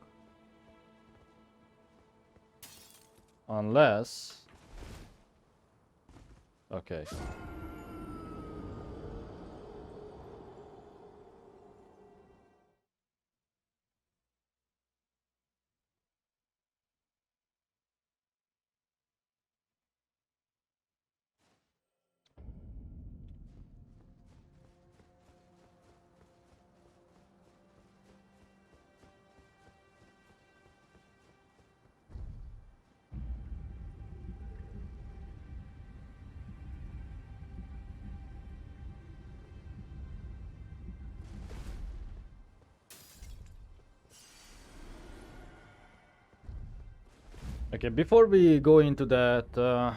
Unless... Okay. Okay, before we go into that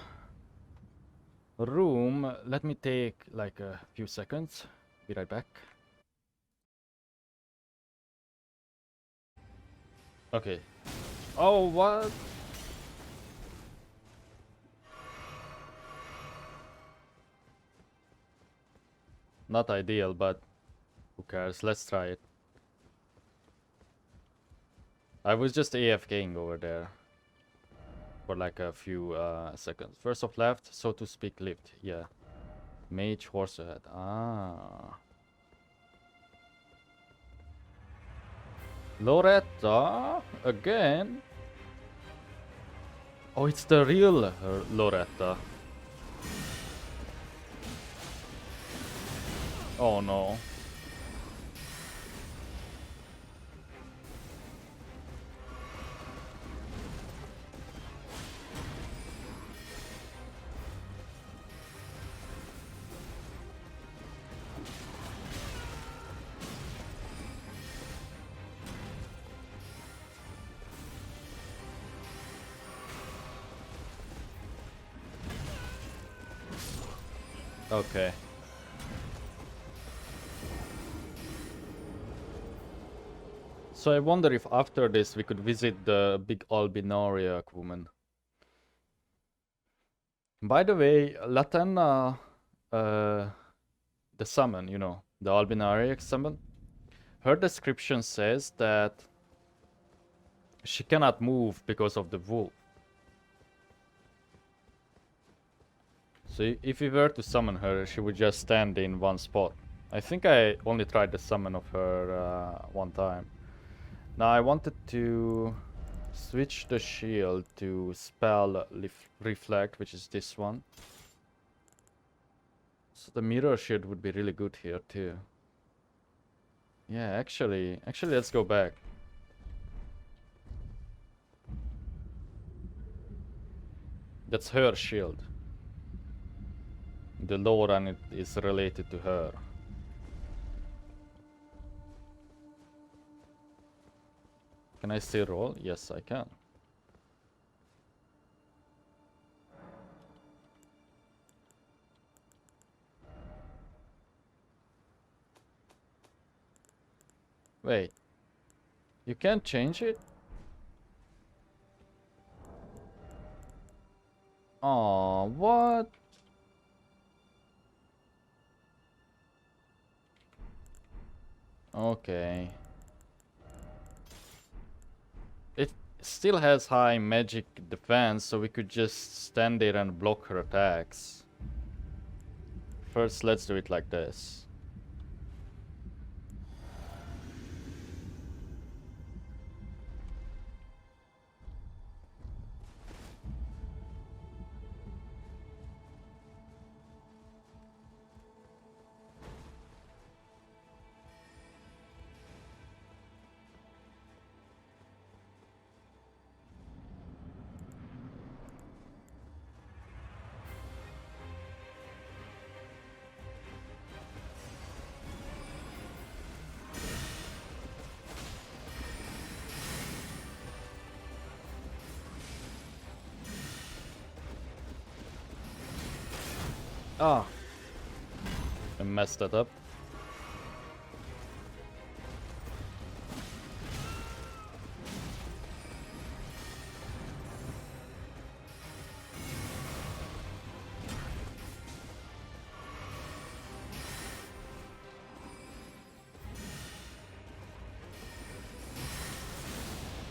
room, let me take like a few seconds. Be right back. Okay. Oh, what? Not ideal, but who cares? Let's try it. I was just AFKing over there for like a few seconds. First off left, so to speak, lift. Yeah. Mage horse ahead. Ah. Loretta? Again? Oh, it's the real Loretta. Oh no. Okay. So I wonder if after this we could visit the big Albinariac woman. By the way, Latenna, the summon, you know, the Albinariac summon, her description says that she cannot move because of the wolf. So if we were to summon her, she would just stand in one spot. I think I only tried the summon of her one time. Now I wanted to switch the shield to spell reflect, which is this one. So the mirror shield would be really good here too. Yeah, actually let's go back. That's her shield. The lore on it is related to her. Can I still roll? Yes, I can. Wait. You can't change it? Oh, what? Okay. It still has high magic defense, so we could just stand there and block her attacks. First, let's do it like this. Ah, I messed that up.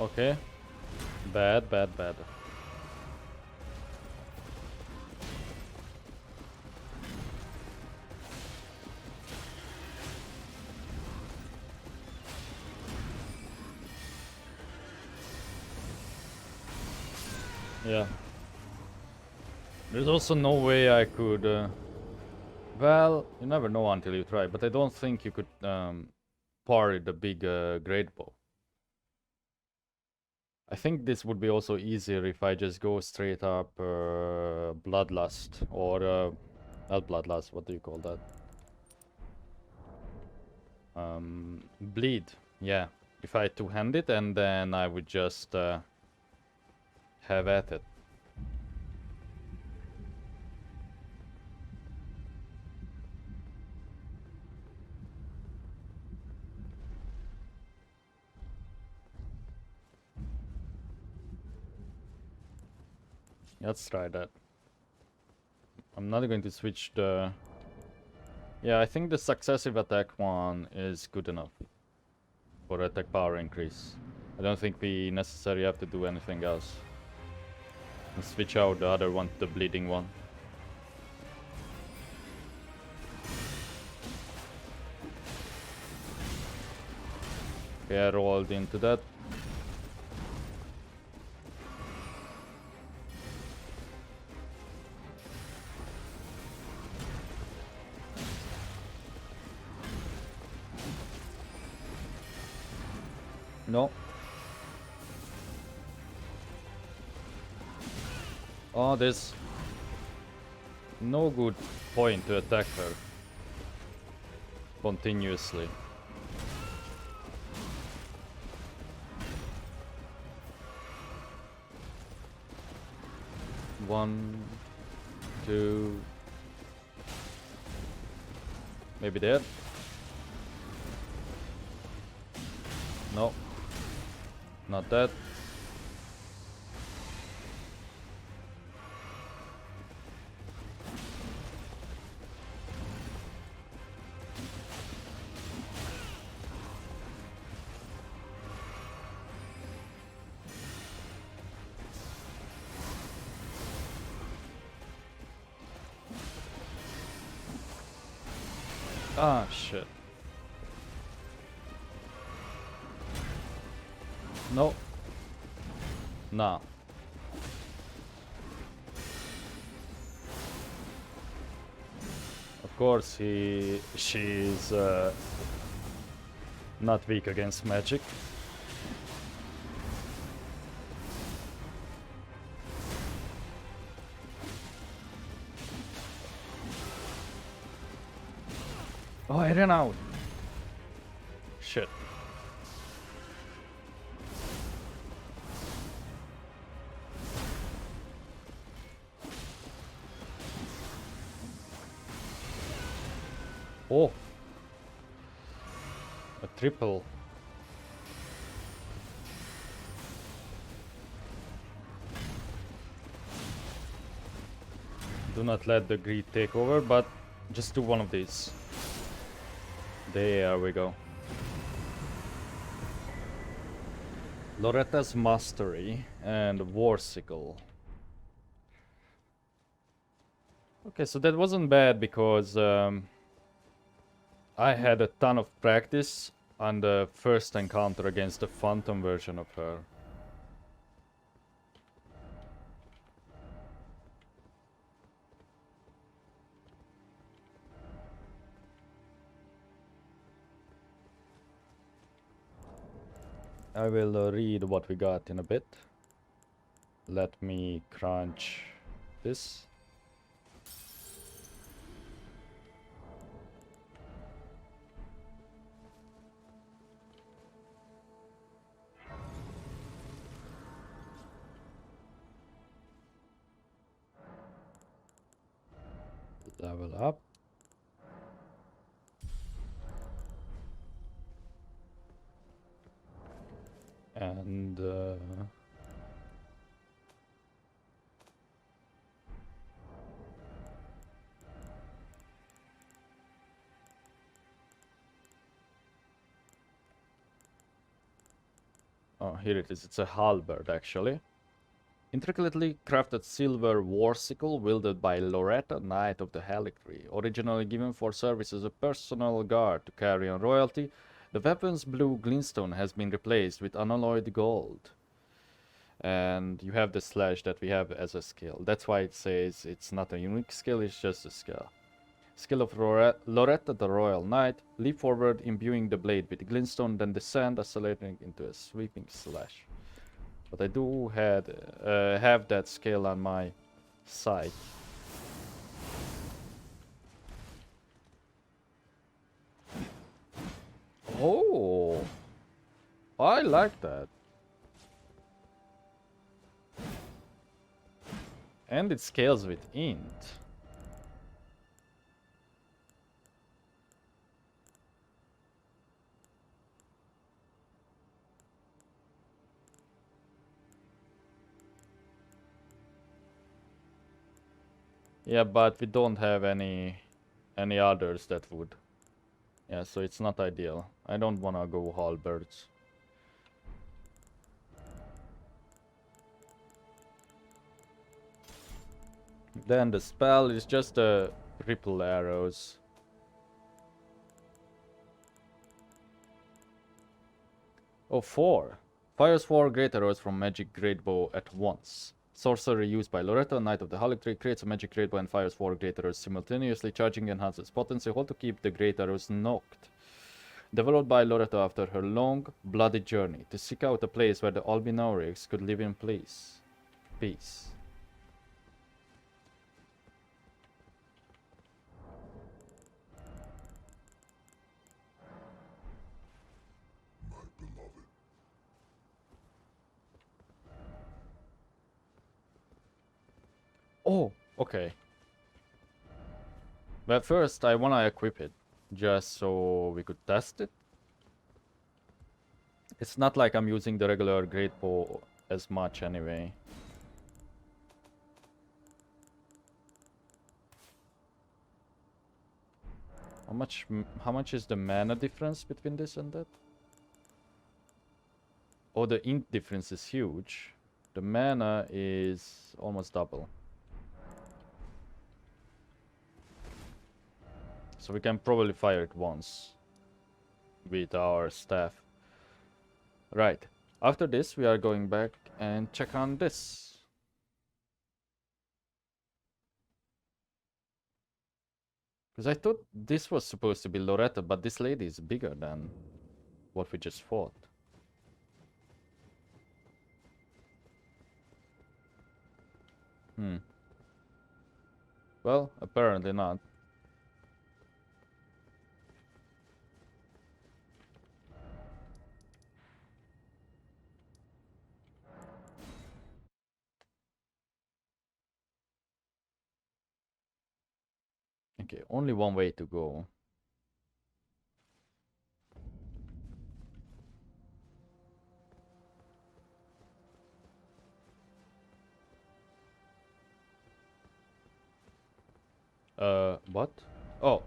Okay. Bad, bad, bad. Yeah. There's also no way I could... well, you never know until you try, but I don't think you could parry the big great bow. I think this would be also easier if I just go straight up Bloodlust or not Bloodlust, what do you call that? Bleed, yeah. If I two-hand it and then I would just have at it. Let's try that. I'm not going to switch the... Yeah, I think the successive attack one is good enough for attack power increase. I don't think we necessarily have to do anything else. And switch out the other one to the bleeding one. Okay, I rolled into that. No. Oh, there's no good point to attack her continuously. One, two, maybe there. No, not that. Ah, shit. No. Nah. Of course, she's not weak against magic. Oh, I ran out. Shit. Oh. A triple. Do not let the greed take over, but just do one of these. There we go. Loretta's Mastery and Warsicle. Okay, so that wasn't bad because I had a ton of practice on the first encounter against the phantom version of her. I will read what we got in a bit. Let me crunch this. Level up. And oh, here it is. It's a halberd, actually. Intricately crafted silver war sickle wielded by Loretta, Knight of the Halictree. Originally given for service as a personal guard to carry on royalty, the weapon's blue glintstone has been replaced with unalloyed gold. And you have the slash that we have as a skill. That's why it says it's not a unique skill, it's just a skill. Skill of Loretta the Royal Knight. Leap forward, imbuing the blade with glintstone, then descend, accelerating into a sweeping slash. But I do have that skill on my side. Oh, I like that. And it scales with int. Yeah, but we don't have any others that would. Yeah, so it's not ideal. I don't wanna go halberds. Then the spell is just ripple arrows. Oh, 4. Fires 4 great arrows from magic great bow at once. Sorcery used by Loretta, Knight of the Halictree, creates a magic great bow and fires 4 great arrows simultaneously, charging enhances potency. Hold to keep the great arrows knocked. Developed by Loretta after her long, bloody journey to seek out a place where the Albinaurics could live in peace. Oh, okay. But first, I wanna equip it, just so we could test it. It's not like I'm using the regular great bow as much anyway. How much is the mana difference between this and that? Oh, the int difference is huge. The mana is almost double. So we can probably fire it once with our staff. Right. After this, we are going back and check on this. Because I thought this was supposed to be Loretta, but this lady is bigger than what we just fought. Well, apparently not. Okay, only one way to go. What? Oh.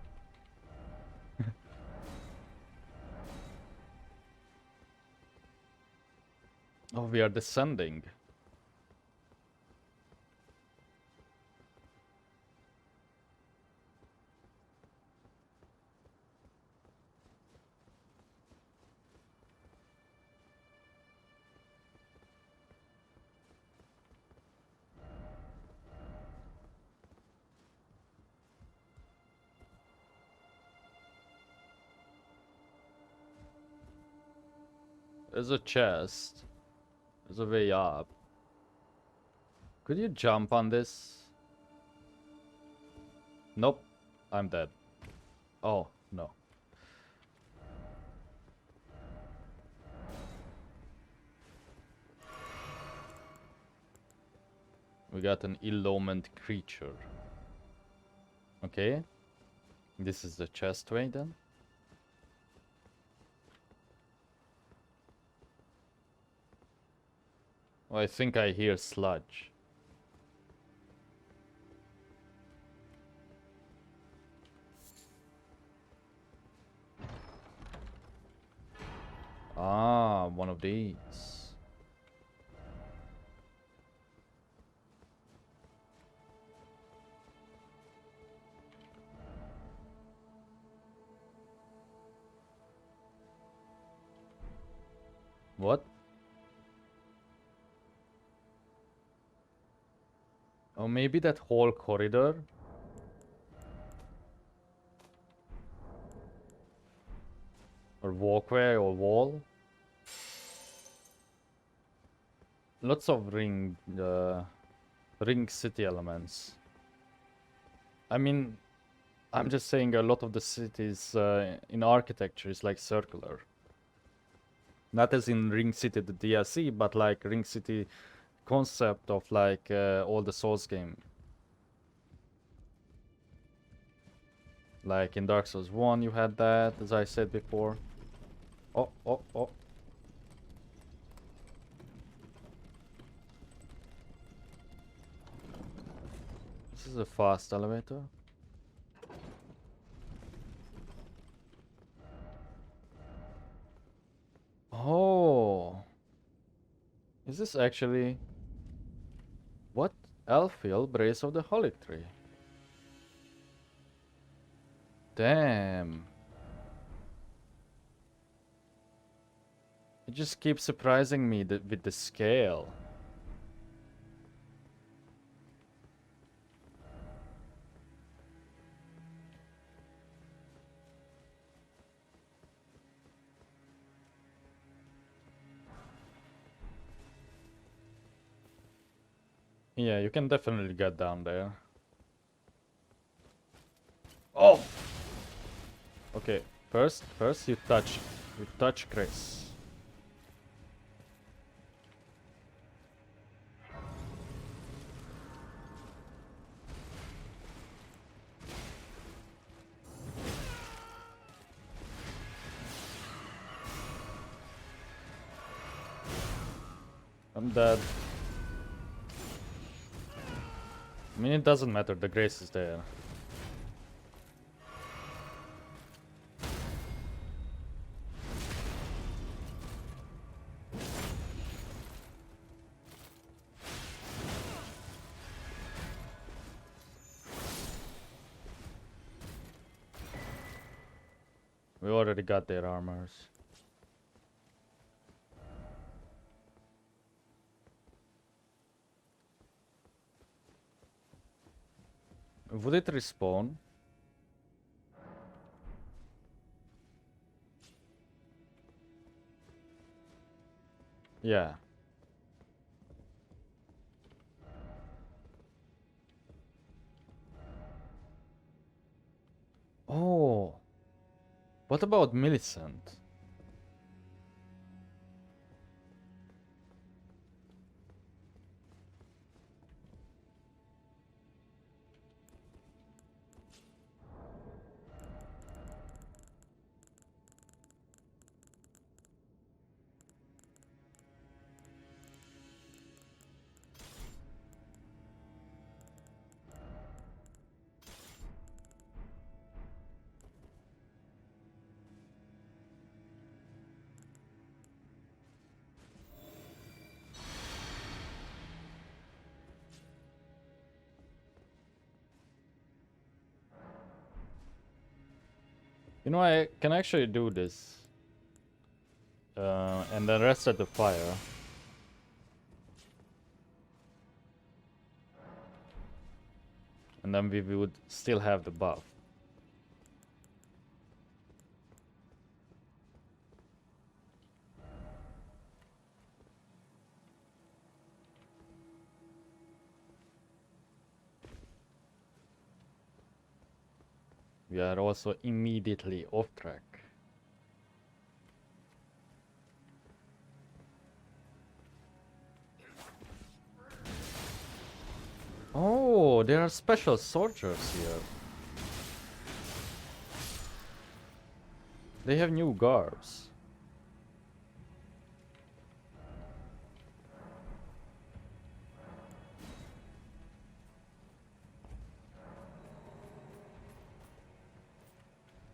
Oh, we are descending. There's a chest. There's a way up. Could you jump on this? Nope. I'm dead. Oh, no. We got an ill-omened creature. Okay. This is the chestway then. Oh, I think I hear sludge. Ah, one of these. What? Oh, maybe that whole corridor? Or walkway or wall? Lots of ring city elements. I mean, I'm just saying a lot of the cities in architecture is like circular. Not as in Ring City the DLC, but like Ring City concept of like all the Souls game. Like in Dark Souls 1 you had that, as I said before. Oh, oh, oh. This is a fast elevator. Oh. Is this actually... What? Elfil, Brace of the Holy Tree. Damn. It just keeps surprising me with the scale. Yeah, you can definitely get down there. Oh! Okay, first you touch Chris. I'm dead. I mean, it doesn't matter, the grace is there. We already got their armors. Would it respawn? Yeah. Oh. What about Millicent? You know, I can actually do this. And then reset the fire. And then we would still have the buff. we are also immediately off track. Oh, there are special soldiers here. They have new garbs.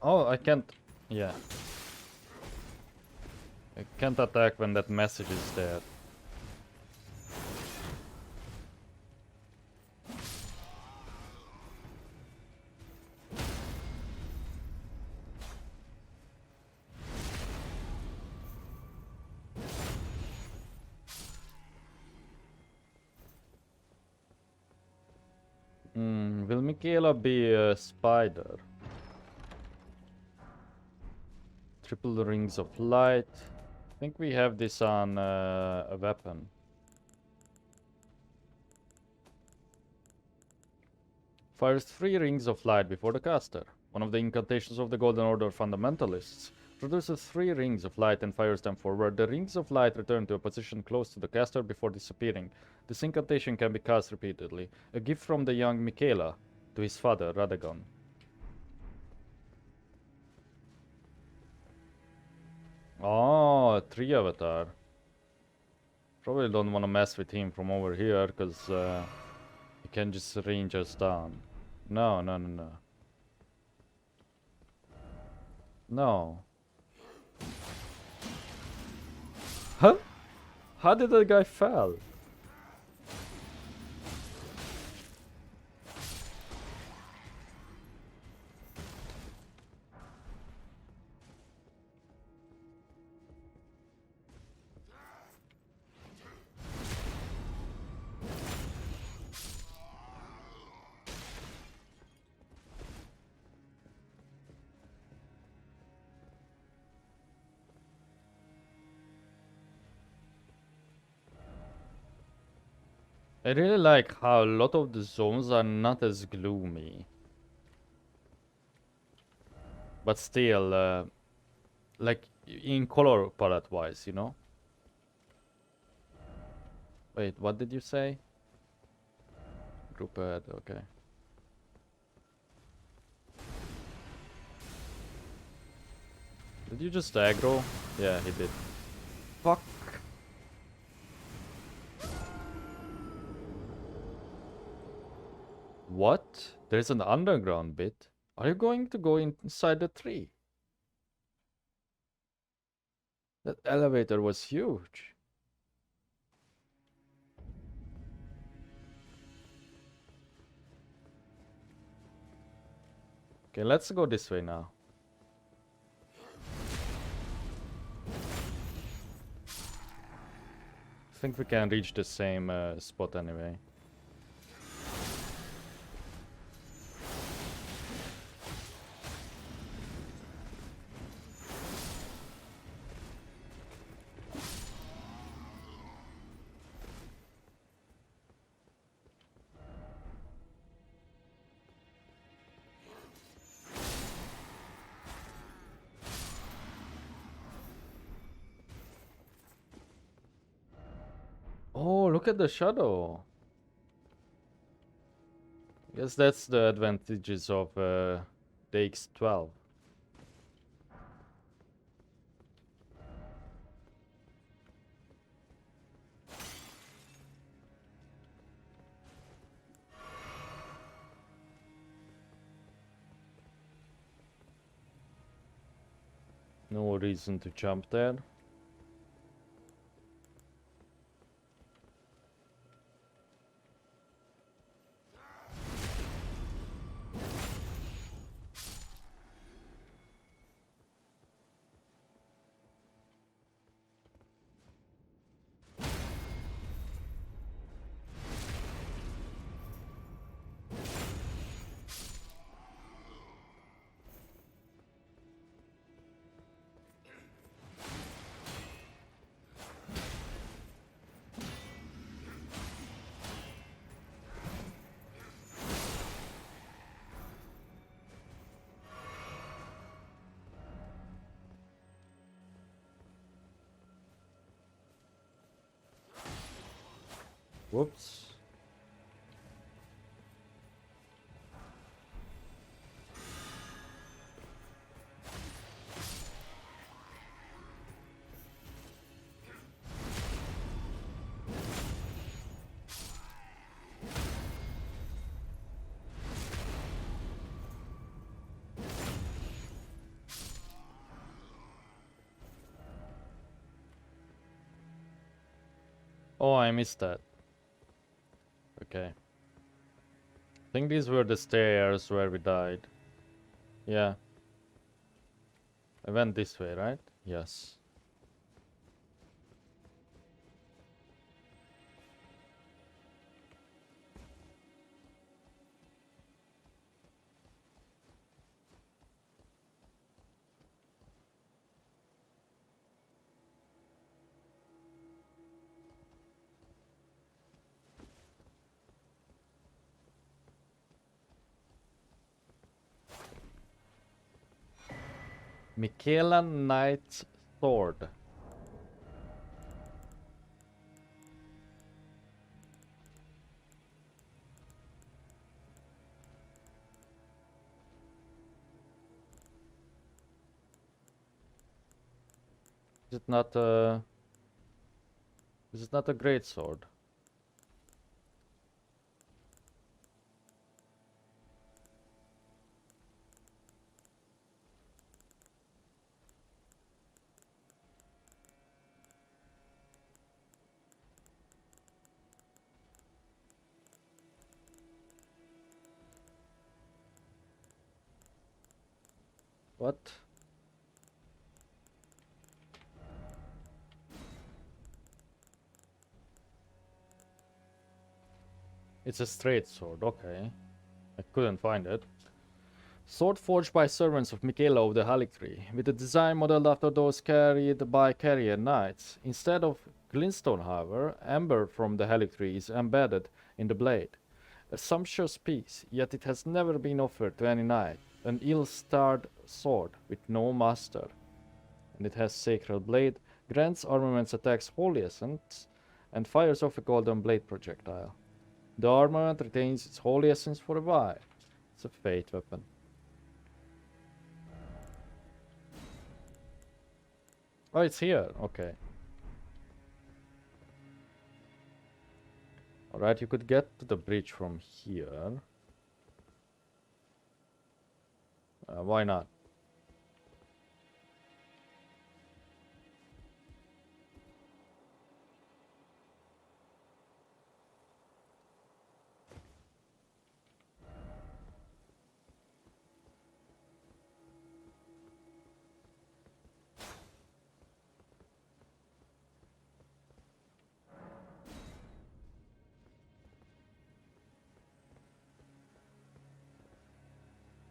Oh, I can't... Yeah. I can't attack when that message is there. Will Michaela be a spider? Triple rings of light. I think we have this on a weapon. Fires 3 rings of light before the caster. One of the incantations of the Golden Order fundamentalists produces 3 rings of light and fires them forward. The rings of light return to a position close to the caster before disappearing. This incantation can be cast repeatedly. A gift from the young Michaela to his father, Radagon. Oh, 3 avatar. Probably don't want to mess with him from over here, because he can just range us down. No, no, no, no. No. Huh? How did that guy fall? I really like how a lot of the zones are not as gloomy. But still, like in color palette wise, you know? Wait, what did you say? Group ahead, okay. Did you just aggro? Yeah, he did. Fuck. What? There's an underground bit. Are you going to go inside the tree? That elevator was huge. Okay, let's go this way now. I think we can reach the same spot anyway. Oh, look at the shadow. Guess that's the advantages of the X12. No reason to jump there. Whoops. Oh, I missed that. Okay. I think these were the stairs where we died. Yeah. I went this way, right? Yes. Michaela Knight's sword. Is it not a... Is it not a great sword? What? It's a straight sword, okay. I couldn't find it. Sword forged by servants of Michaela of the Halictree, with a design modeled after those carried by carrier knights. Instead of glintstone, however, amber from the Halictree is embedded in the blade. A sumptuous piece, yet it has never been offered to any knight. An ill-starred sword with no master. And it has sacred blade, grants armaments attacks holy essence, and fires off a golden blade projectile. The armament retains its holy essence for a while. It's a fate weapon. Oh, it's here. Okay. Alright, you could get to the bridge from here. Why not?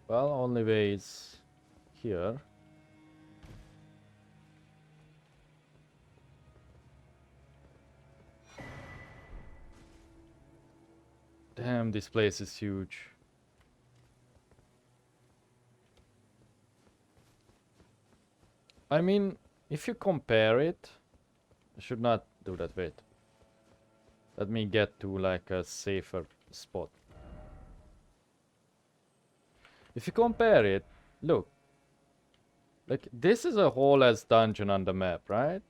Well, only way is here. Damn, this place is huge. I mean, if you compare it, I should not do that. Wait. Let me get to like a safer spot. If you compare it, look. Like, this is a whole ass dungeon on the map, right?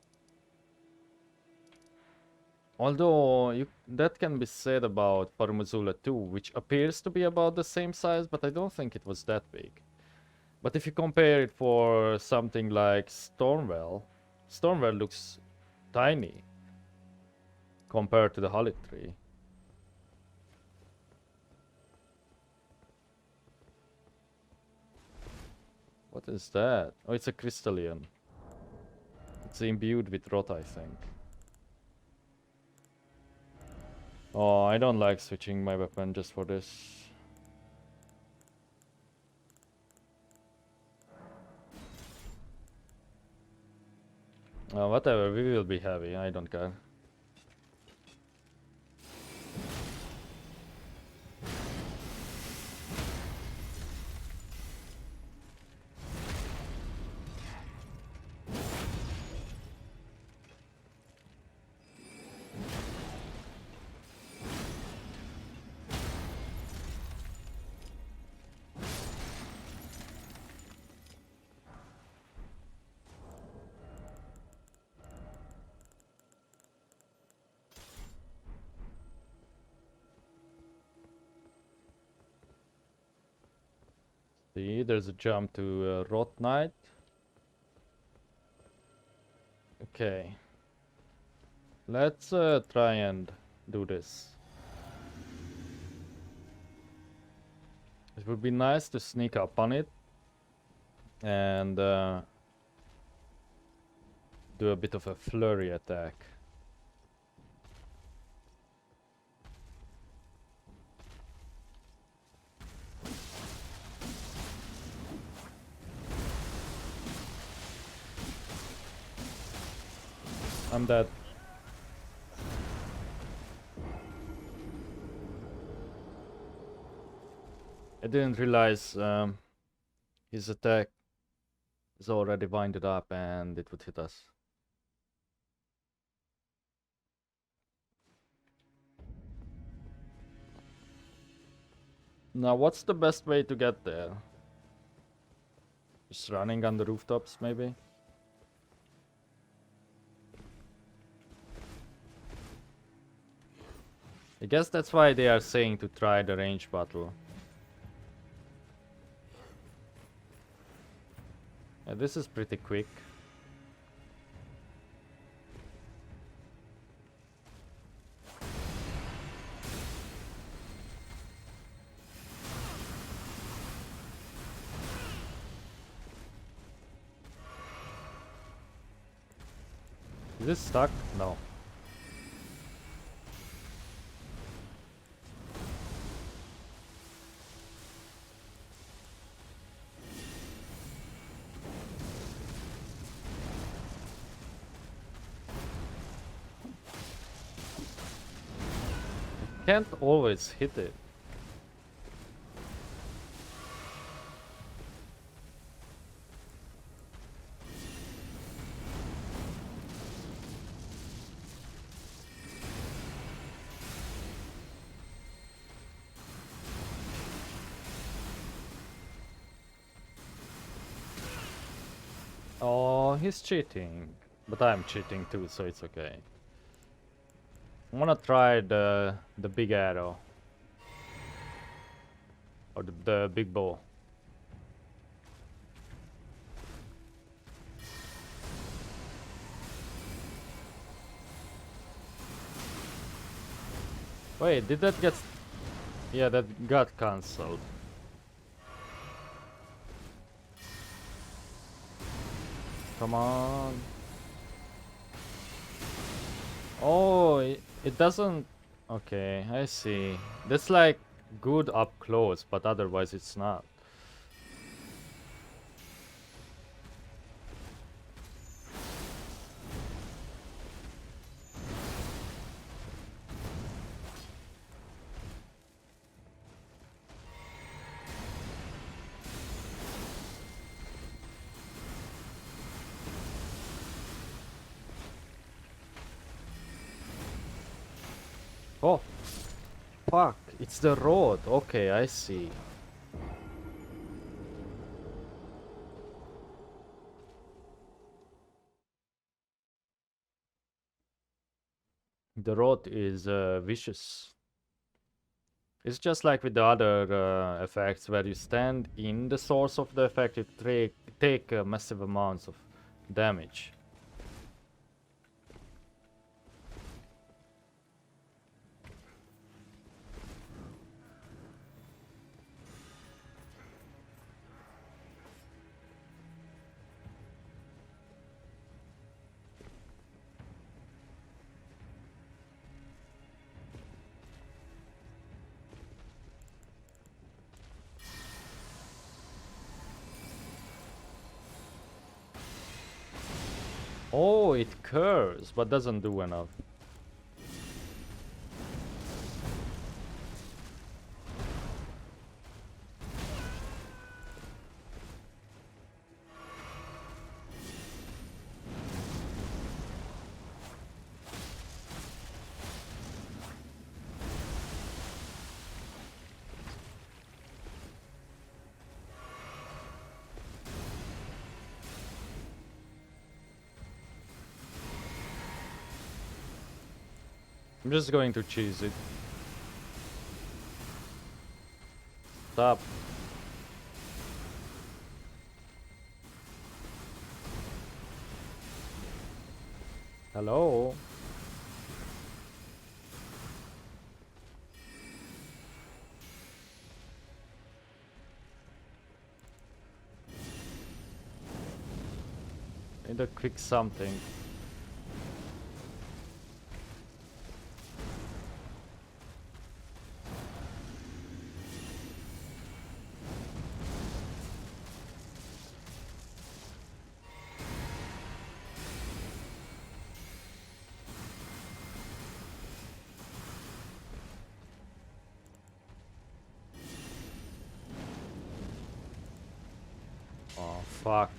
Although, that can be said about Farmazula 2, which appears to be about the same size, but I don't think it was that big. But if you compare it for something like Stormwell, Stormwell looks tiny compared to the Halictree. What is that? Oh, it's a crystalline. It's imbued with rot, I think. Oh, I don't like switching my weapon just for this. Whatever, we will be heavy, I don't care. see. There's a jump to Rot Knight. Okay. Let's try and do this. It would be nice to sneak up on it and do a bit of a flurry attack. I'm dead. I didn't realize his attack is already winded up and it would hit us. Now, what's the best way to get there? Just running on the rooftops, maybe? I guess that's why they are saying to try the range battle. Yeah, this is pretty quick. Is this stuck? No. Can't always hit it. Oh, he's cheating. But I'm cheating too, so it's okay. I wanna try the big arrow. Or the big bow. Wait, did that get... Yeah, that got cancelled. Come on. Oh, it doesn't... Okay, I see. That's like good up close, but otherwise it's not. Oh, fuck, it's the road. Okay, I see. The road is vicious. It's just like with the other effects where you stand in the source of the effect, you take massive amounts of damage. Oh, it curves, but doesn't do enough. I'm just going to cheese it. Stop. Hello? Need a quick something. Oh, fuck.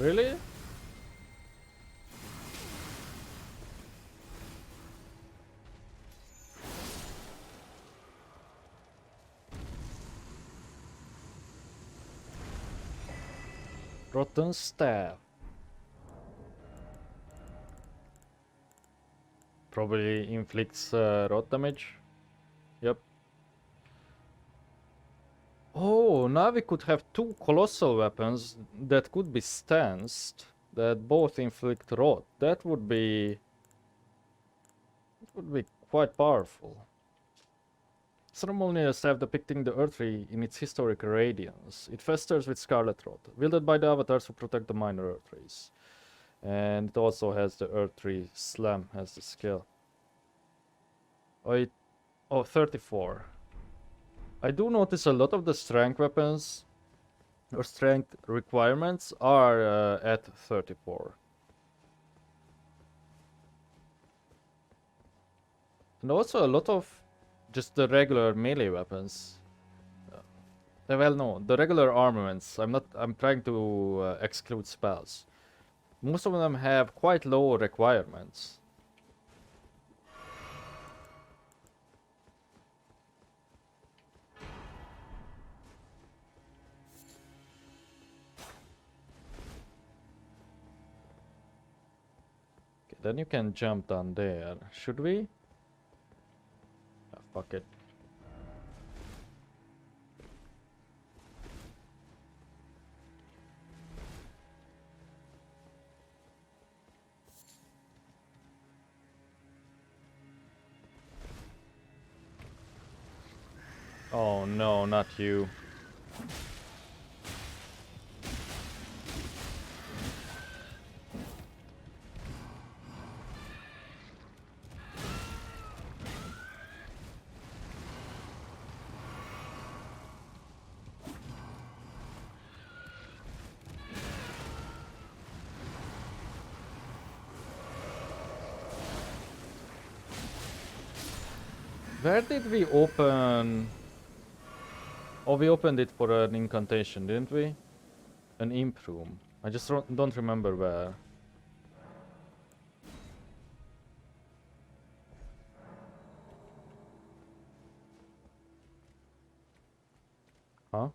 Really? Rotten staff. Probably inflicts rot damage. Yep. Oh, now we could have two colossal weapons that could be stanced that both inflict rot. That would be quite powerful. Ceremonial staff depicting the Earth Tree in its historic radiance. It festers with scarlet rot, wielded by the avatars who protect the minor Earth Trees. And it also has the Earth Tree Slam as the skill. Oh, 34. I do notice a lot of the strength weapons or strength requirements are at 34. And also a lot of just the regular melee weapons. Well, no, the regular armaments. I'm trying to exclude spells. Most of them have quite low requirements. Okay, then you can jump down there. Should we? Ah, fuck it. Oh no, not you. Where did we open? Oh, we opened it for an incantation, didn't we? An imp room. I just don't remember where. Huh?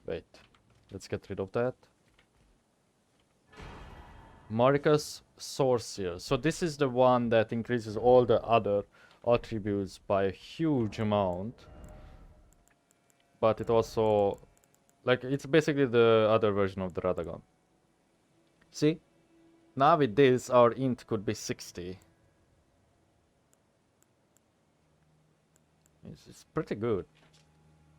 Wait. Let's get rid of that. Marika's Sorcerer. So this is the one that increases all the other attributes by a huge amount. But it also... Like, it's basically the other version of the Radagon. See? Now with this, our int could be 60. It's pretty good.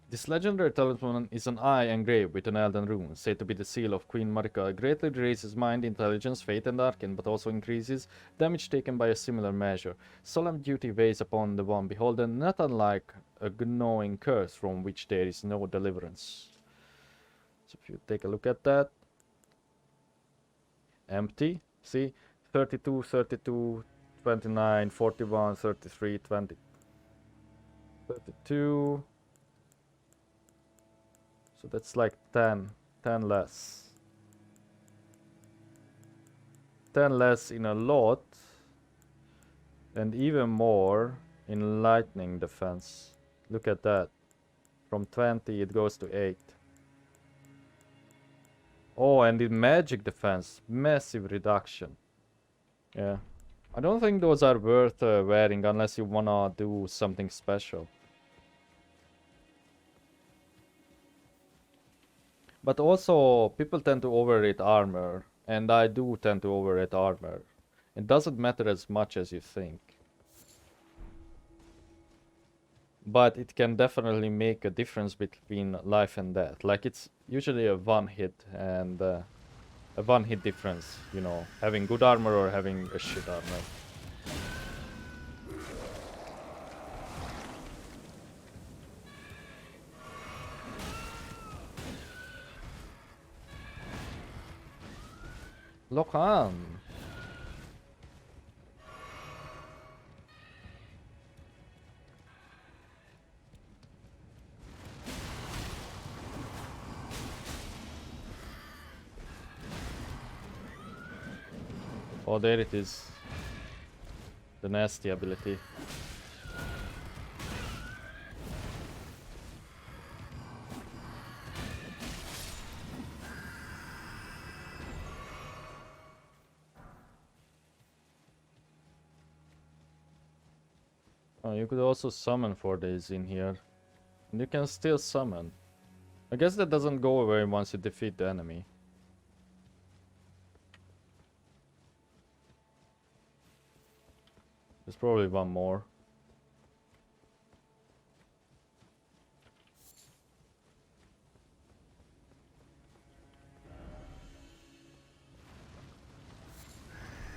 This legendary talisman is an eye engraved with an Elden rune, said to be the seal of Queen Marika. It greatly raises mind, intelligence, faith, and arcane, but also increases damage taken by a similar measure. Solemn duty weighs upon the one beholden, not unlike a gnawing curse from which there is no deliverance. So if you take a look at that, empty, see, 32, 32, 29, 41, 33, 20, 32. So that's like 10 less. 10 less in a lot, and even more in lightning defense. Look at that. From 20 it goes to 8. Oh, and in magic defense, massive reduction. Yeah. I don't think those are worth wearing unless you wanna do something special. But also, people tend to overrate armor, and I do tend to overrate armor. It doesn't matter as much as you think. But it can definitely make a difference between life and death. Like, it's usually a one hit and a one hit difference, you know, having good armor or having a shit armor. Lock on. Oh, there it is. The nasty ability. Oh, you could also summon for days in here. And you can still summon. I guess that doesn't go away once you defeat the enemy. There's probably one more.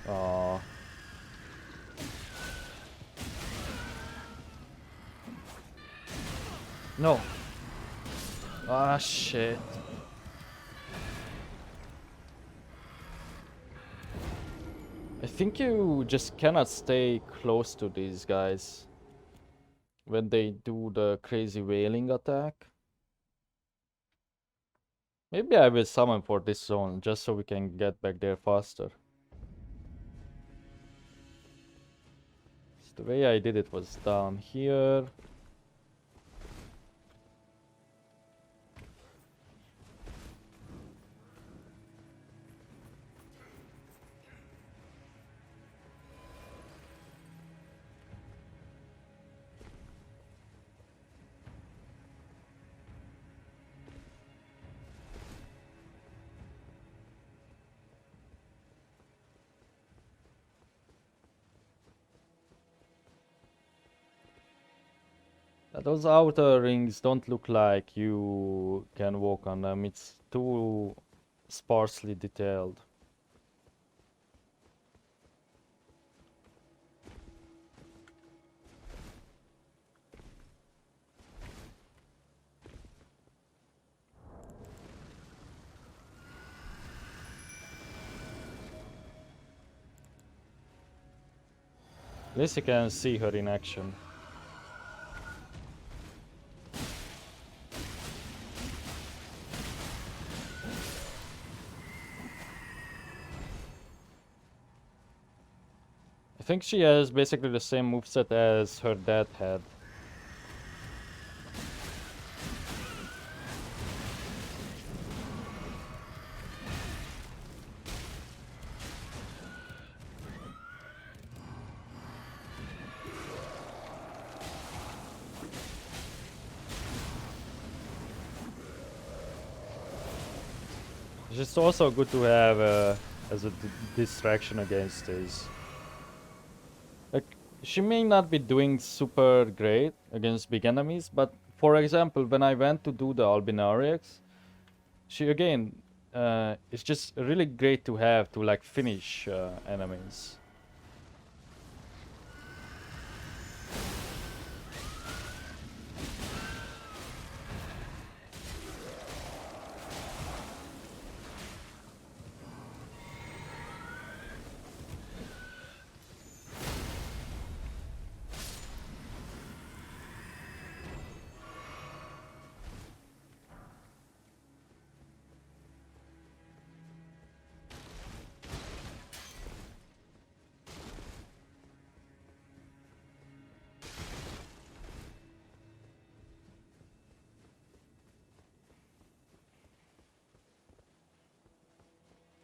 Aww. No. Ah, shit. I think you just cannot stay close to these guys when they do the crazy wailing attack. Maybe I will summon for this zone just so we can get back there faster. So the way I did it was down here. Those outer rings don't look like you can walk on them. It's too sparsely detailed. At least you can see her in action. I think she has basically the same moveset as her dad had. It's just also good to have as a distraction against this. Like, she may not be doing super great against big enemies, but For example, when I went to do the Albinariacs, she again, it's just really great to have to like finish enemies.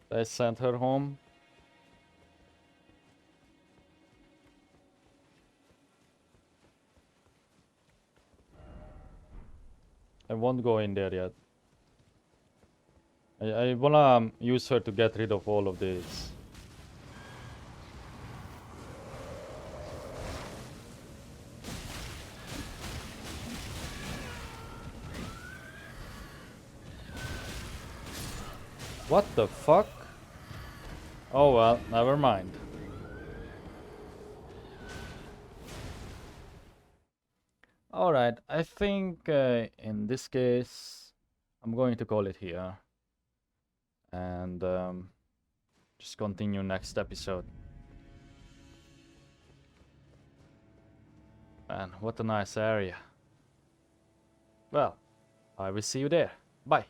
I sent her home. I won't go in there yet. I wanna use her to get rid of all of this. What the fuck? Oh well, never mind. Alright, I think in this case I'm going to call it here. And just continue next episode. Man, what a nice area. Well, I will see you there. Bye.